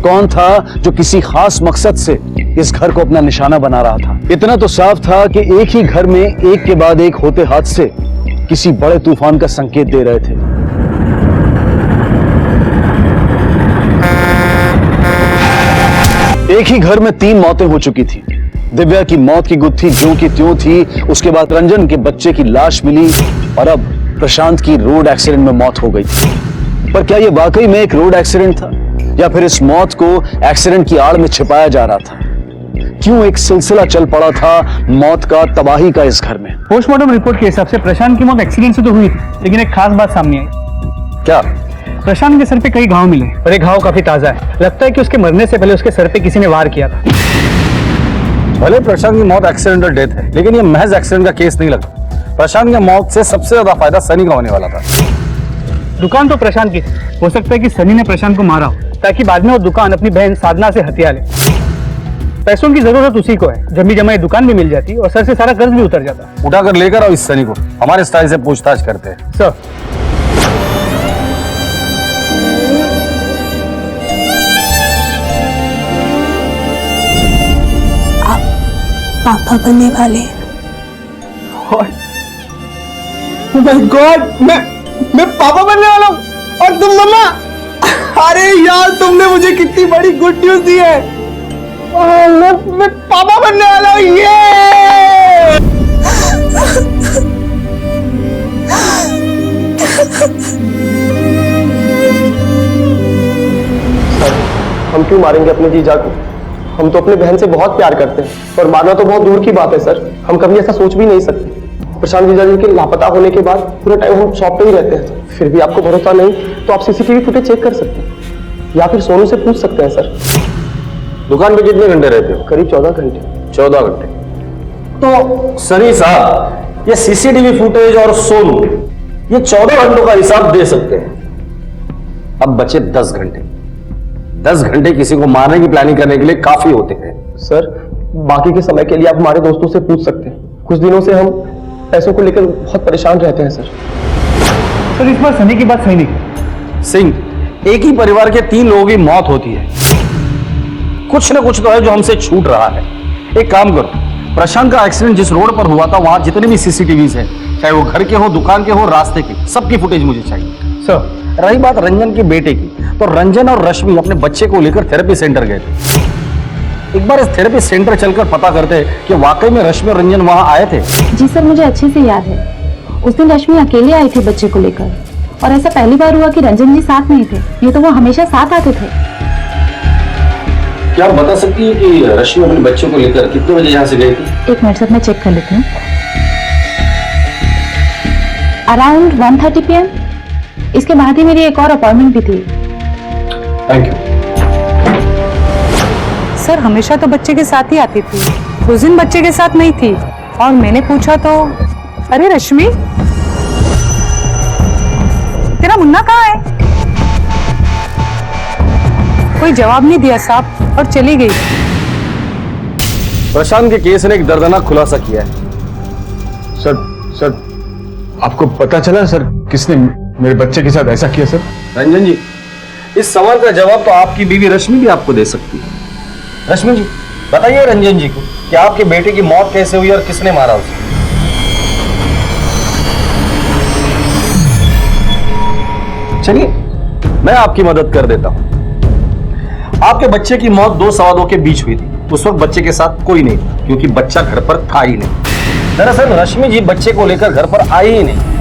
कौन था जो किसी खास मकसद से इस घर को अपना निशाना बना रहा था? इतना तो साफ था कि एक ही घर में एक के बाद एक होते हादसे किसी बड़े तूफान का संकेत दे रहे थे। एक ही घर में 3 मौतें हो चुकी थी, दिव्या की मौत की गुत्थी ज्यों की त्यों थी, उसके बाद रंजन के बच्चे की लाश मिली और अब प्रशांत की रोड एक्सीडेंट में मौत हो गई थी। पर क्या यह वाकई में एक रोड एक्सीडेंट था या फिर इस मौत को एक्सीडेंट की आड़ में छिपाया जा रहा था? क्यों एक सिलसिला चल पड़ा था मौत का, तबाही का इस घर में? पोस्टमार्टम रिपोर्ट के हिसाब से प्रशांत की मौत एक्सीडेंट से तो हुई थी, लेकिन एक खास बात सामने आई। क्या? प्रशांत के सर पे कई घाव मिले और एक घाव काफी ताजा है। लगता है कि उसके मरने से पहले उसके सर पे किसी ने वार किया था। भले प्रशांत की मौत एक्सीडेंटल डेथ है, लेकिन ये महज एक्सीडेंट का केस नहीं लगता। प्रशांत की मौत से सबसे ज्यादा फायदा सनी का होने वाला था। दुकान तो प्रशांत की, हो सकता है कि सनी ने प्रशांत को मारा हो ताकि बाद में वो दुकान अपनी बहन साधना से हथिया ले। पैसों की जरूरत उसी को है, जमी जमाई दुकान भी मिल जाती और सर से सारा कर्ज भी उतर जाता। उठाकर लेकर आओ इस सनी को, हमारे स्टाइल से पूछताछ करते हैं। सर पापा बनने वाले। Oh my God, मैं पापा बनने वाला हूँ और तुम मम्मा। अरे यार, तुमने मुझे कितनी बड़ी गुड न्यूज दी है। मैं पापा बनने वाला हूँ। ये हम क्यों मारेंगे अपने जीजा को? हम तो अपने बहन से बहुत प्यार करते हैं और मारना तो बहुत दूर की बात है सर। हम कभी ऐसा सोच भी नहीं सकते। प्रशांत जीजा जी के लापता होने के बाद पूरे टाइम हम शॉप पे ही रहते हैं। फिर भी आपको भरोसा नहीं तो आप सीसीटीवी फुटेज चेक कर सकते हैं या फिर सोनू से पूछ सकते हैं सर। दुकान पे कितने घंटे रहते हो? करीब 14 घंटे। 14 घंटे। तो सनी साहब, ये सीसीटीवी फुटेज और सोनू, ये 14 घंटों का हिसाब दे सकते हैं। अब बचे 10 घंटे। 10 घंटे किसी को मारने की प्लानिंग करने के लिए काफी होते हैं। सर, बाकी के समय के लिए आप हमारे दोस्तों से पूछ सकते हैं। कुछ दिनों से हम पैसों को लेकर बहुत परेशान रहते हैं सर। सर, इस बार सनी की बात सही नहीं। सिंह, एक ही परिवार के 3 लोगों की मौत होती है। कुछ ना कुछ तो है जो हमसे छूट रहा है। एक काम करो, प्रशांत का एक्सीडेंट जिस रोड पर हुआ था वहां जितने भी सीसीटीवीज हैं, चाहे वो घर के हो, दुकान के हो, रास्ते के, सबकी फुटेज मुझे चाहिए। सर, रही बात रंजन के बेटे की, तो रंजन और रश्मि अपने बच्चे को लेकर थेरेपी सेंटर गए थे। एक बार इस थेरेपी सेंटर चलकर पता करते कि वाकई में रश्मि और रंजन वहां आए थे। जी सर, मुझे अच्छे से याद है। उस दिन रश्मि अकेले आई थी बच्चे को लेकर, और ऐसा पहली बार हुआ कि रंजन जी साथ नहीं थे। ये तो वो हमेशा साथ आते थे। क्या आप बता सकती है कि रश्मि अपने बच्चों को लेकर कितने बजे यहाँ से गई थी? 1 मिनट सर, मैं चेक कर लेती हूँ। Around 1:30 PM। इसके बाद ही मेरी एक और अपॉइंटमेंट भी थी। Thank you. सर, हमेशा तो बच्चे के साथ ही आती थी, उस दिन बच्चे के साथ नहीं थी। और मैंने पूछा तो, अरे रश्मि, तेरा मुन्ना कहाँ है? कोई जवाब नहीं दिया साहब और चली गई। प्रशांत के केस ने एक दर्दनाक खुलासा किया है। सर, आपको पता चला सर किसने मेरे बच्चे के साथ ऐसा किया? सर, रंजन जी, इस सवाल का जवाब तो आपकी बीवी रश्मि भी आपको दे सकती है। रश्मि जी, बताइए रंजन जी को कि आपके बेटे की मौत कैसे हुई और किसने मारा उसे? चलिए, मैं आपकी मदद कर देता हूं। आपके बच्चे की मौत 2 सवा 2 के बीच हुई थी। उस वक्त बच्चे के साथ कोई नहीं था क्योंकि बच्चा घर पर था ही नहीं। दरअसल रश्मि जी बच्चे को लेकर घर पर आई ही नहीं।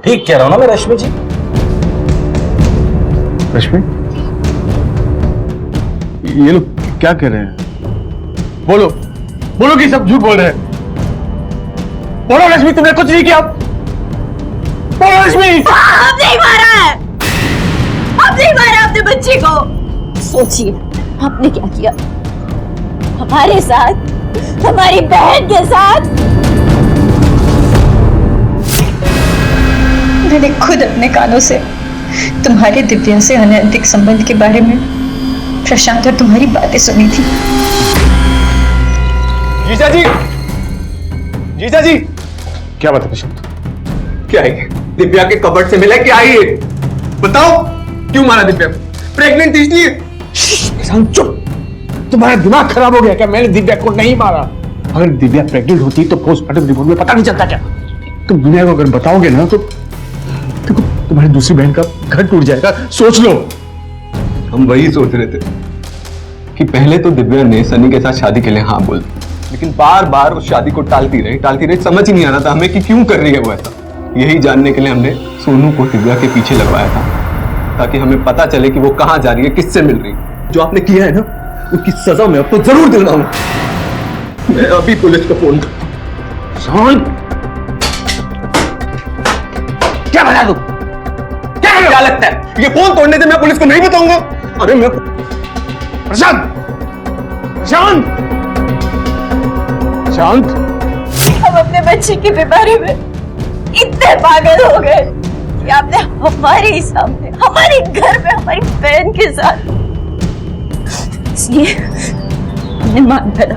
ठीक कह रहा हूं ना मैं रश्मि जी? रश्मि, ये लोग क्या कह रहे हैं? बोलो कि सब झूठ बोल रहे हैं। बोलो रश्मि, तुमने कुछ नहीं किया। बोलो रश्मि। अब नहीं मारा है, अब नहीं मारा अपने बच्चे को। सोचिए आपने क्या किया हमारे साथ, हमारी बहन के साथ। मैंने खुद अपने कानों से तुम्हारे दिव्या से अनैतिक संबंध के बारे में प्रशांत और तुम्हारी बातें सुनी थी। जीजा जी, जीजा जी, क्या बात है प्रशांत? क्या है? दिव्या के कबर्ड से मिला क्या है? बताओ, क्यों मारा दिव्या? प्रेग्नेंट थी इसलिए? प्रशांत चुप, तुम्हारा दिमाग खराब हो गया क्या? मैंने दिव्या को नहीं मारा। अगर दिव्या प्रेग्नेंट होती तो पोस्टमार्टम रिपोर्ट में पता नहीं चलता क्या? तुम दुनिया को अगर बताओगे ना तो तुम्हारी दूसरी बहन का घर टूट जाएगा। सोच लो। हम वही सोच रहे थे कि पहले तो दिव्या ने सनी के साथ शादी के लिए हाँ बोल दी, लेकिन बार बार उस शादी को टालती रही। समझ ही नहीं आ रहा था हमें कि क्यों कर रही है वो ऐसा। यही जानने के लिए हमने सोनू को दिव्या के पीछे लगवाया था, ताकि हमें पता चले कि वो कहाँ जा रही है, किससे मिल रही है। जो आपने किया है ना, उसकी सजा मैं आपको जरूर दिलाऊंगा। मैं अभी पुलिस को फोन क्या बता दूं? क्या लगता है ये फोन तोड़ने से मैं पुलिस को नहीं बताऊंगा? अरे मैं प्रशांत, शांत, शांत। हम अपने बच्चे की बीमारी में इतने पागल हो गए कि आपने हमारे ही सामने, हमारे घर में, हमारी बहन के साथ, इसलिए हमने मान डाला।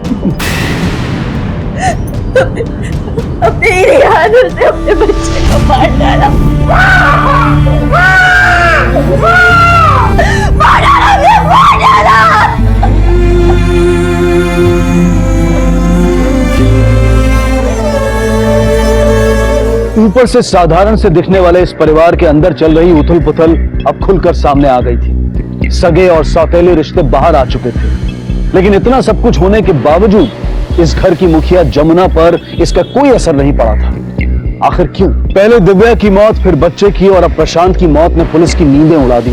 अपने ही हाथों से अपने बच्चे को मार डाला। मार डाला। ऊपर से साधारण से दिखने वाले इस परिवार के अंदर चल रही उथल पुथल अब खुलकर सामने आ गई थी। सगे और सौतेले रिश्ते बाहर आ चुके थे, लेकिन इतना सब कुछ होने के बावजूद इस घर की मुखिया जमुना पर इसका कोई असर नहीं पड़ा था। आखिर क्यों? पहले दिव्या की मौत, फिर बच्चे की, और अब प्रशांत की मौत ने पुलिस की नींदें उड़ा दी।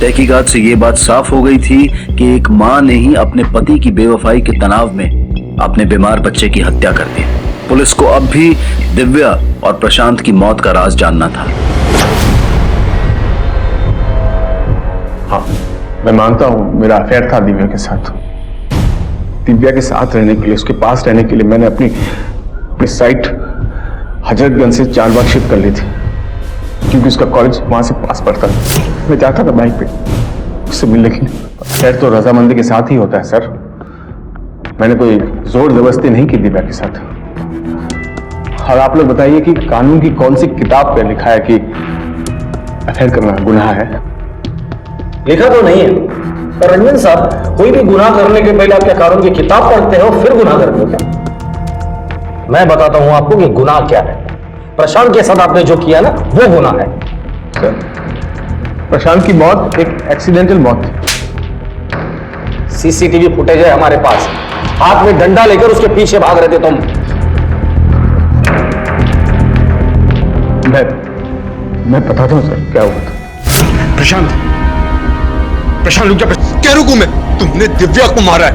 तहकीकात से ये बात साफ हो गई थी कि एक मां ने ही अपने पति की बेवफाई के तनाव में अपने बीमार बच्चे की हत्या कर दी। पुलिस को अब भी दिव्या और प्रशांत की मौत का राज जानना था। हाँ, मैं मानता हूं मेरा अफेयर था दिव्या के साथ। दिव्या के साथ रहने के लिए, उसके पास रहने के लिए मैंने अपनी साइट हजरतगंज से चारबाग शिफ्ट कर ली थी, क्योंकि उसका कॉलेज वहां से पास पड़ता था। मैं जाता था बाइक पे उससे मिलने के लिए। अफेयर तो रजामंदी के साथ ही होता है सर। मैंने कोई जोर जबरदस्ती नहीं की दिव्या के साथ। और आप लोग बताइए कि कानून की कौन सी किताब पे लिखा है कि अफेयर करना गुनाह है? लिखा तो नहीं है, पर रंजन साहब, कोई भी गुनाह करने के पहले आप क्या कानून की किताब पढ़ते हो फिर गुनाह करते हो क्या? मैं बताता हूं आपको कि गुनाह क्या है। प्रशांत के साथ आपने जो किया ना, वो गुनाह है। सर, प्रशांत की मौत एक एक्सीडेंटल मौत थी। सीसीटीवी फुटेज है हमारे पास। हाथ में डंडा लेकर उसके पीछे भाग रहे थे तुम। मैं बताता हूं सर क्या हुआ था। प्रशांत रुक जा। क्या रुकूं मैं? तुमने दिव्या को मारा है।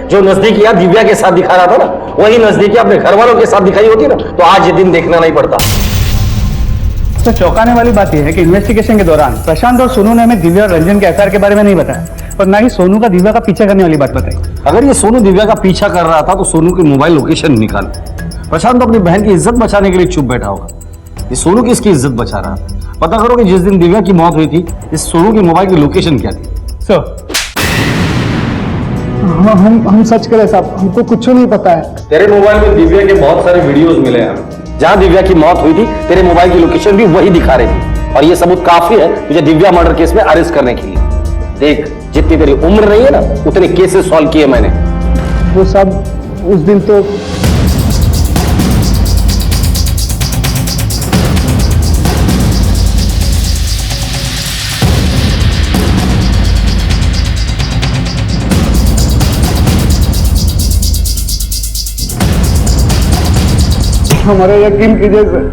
जो नजदीकियां दिव्या के साथ दिखा रहा था ना, वही नजदीकियां अपने घर वालों के साथ दिखाई होती ना, तो आज ये दिन देखना नहीं पड़ता। तो चौंकाने वाली बात यह है कि इन्वेस्टिगेशन के दौरान प्रशांत और सोनू ने हमें दिव्या और रंजन के एफआईआर के बारे में नहीं बताया, और ना ही सोनू का दिव्या का पीछा करने वाली बात बताई। अगर ये सोनू दिव्या का पीछा कर रहा था तो सोनू की मोबाइल लोकेशन निकाल। प्रशांत तो अपनी बहन की इज्जत बचाने के लिए चुप बैठा होगा। ये सोनू किसकी इज्जत बचा रहा था? पता करो कि जिस दिन दिव्या की मौत हुई थी, इस सोनू की मोबाइल की लोकेशन क्या थी? सर, हम सच करें साहब, हमको कुछ नहीं पता है। तेरे मोबाइल में दिव्या के बहुत सारे वीडियोस मिले हैं। जहां दिव्या की मौत हुई थी, तेरे मोबाइल की लोकेशन भी वही दिखा रही थी, और ये सबूत काफी है तुझे दिव्या मर्डर केस में अरेस्ट करने के लिए। देख, जितनी तेरी उम्र नहीं है ना, उतने केसेस सॉल्व किए मैंने। वो साहब, उस दिन तो हमारा यकीन कीजिए सर,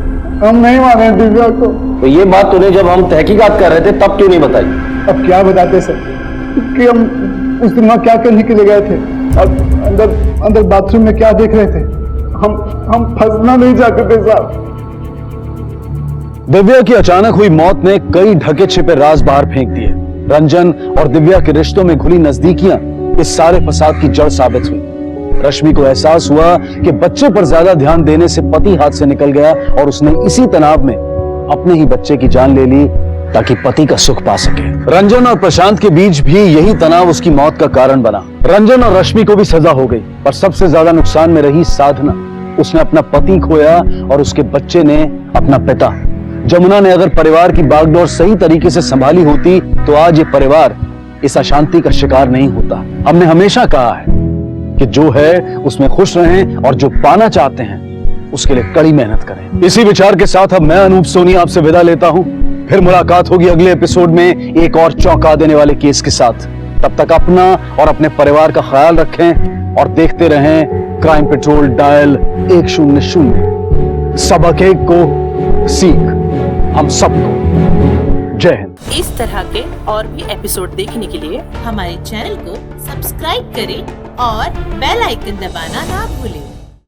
हम नहीं माने दिव्या को। तो ये बात तूने जब हम तहकीकात कर रहे थे तब क्यों नहीं बताई? अब क्या बताते सर कि हम उस दिन वहां क्या करने के लिए गए थे, और अंदर बाथरूम में क्या देख रहे थे। हम फंसना नहीं चाहते थे साहब। दिव्या की अचानक हुई मौत ने कई ढके छिपे राज बाहर फेंक दिए। रंजन और दिव्या के रिश्तों में घुली नजदीकियां इस सारे फसाद की जड़ साबित हुई। रश्मि को एहसास हुआ कि बच्चे पर ज्यादा ध्यान देने से पति हाथ से निकल गया, और उसने इसी तनाव में अपने ही बच्चे की जान ले ली ताकि पति का सुख पा सके। रंजन और प्रशांत के बीच भी यही तनाव उसकी मौत का कारण बना। रंजन और रश्मि को भी सजा हो गई, पर सबसे ज्यादा नुकसान में रही साधना। उसने अपना पति खोया और उसके बच्चे ने अपना पिता। जमुना ने अगर परिवार की बागडोर सही तरीके से संभाली होती तो आज ये परिवार इस अशांति का शिकार नहीं होता। हमने हमेशा कहा है कि जो है उसमें खुश रहें, और जो पाना चाहते हैं उसके लिए कड़ी मेहनत करें। इसी विचार के साथ अब मैं अनूप सोनी आपसे विदा लेता हूं। फिर मुलाकात होगी अगले एपिसोड में एक और चौंका देने वाले केस के साथ। तब तक अपना और अपने परिवार का ख्याल रखें और देखते रहें क्राइम पेट्रोल डायल 100। सबक एक को सीख हम सबको। जय हिंद। इस तरह के और भी एपिसोड देखने के लिए हमारे चैनल को सब्सक्राइब करें और बेल आइकन दबाना ना भूलें।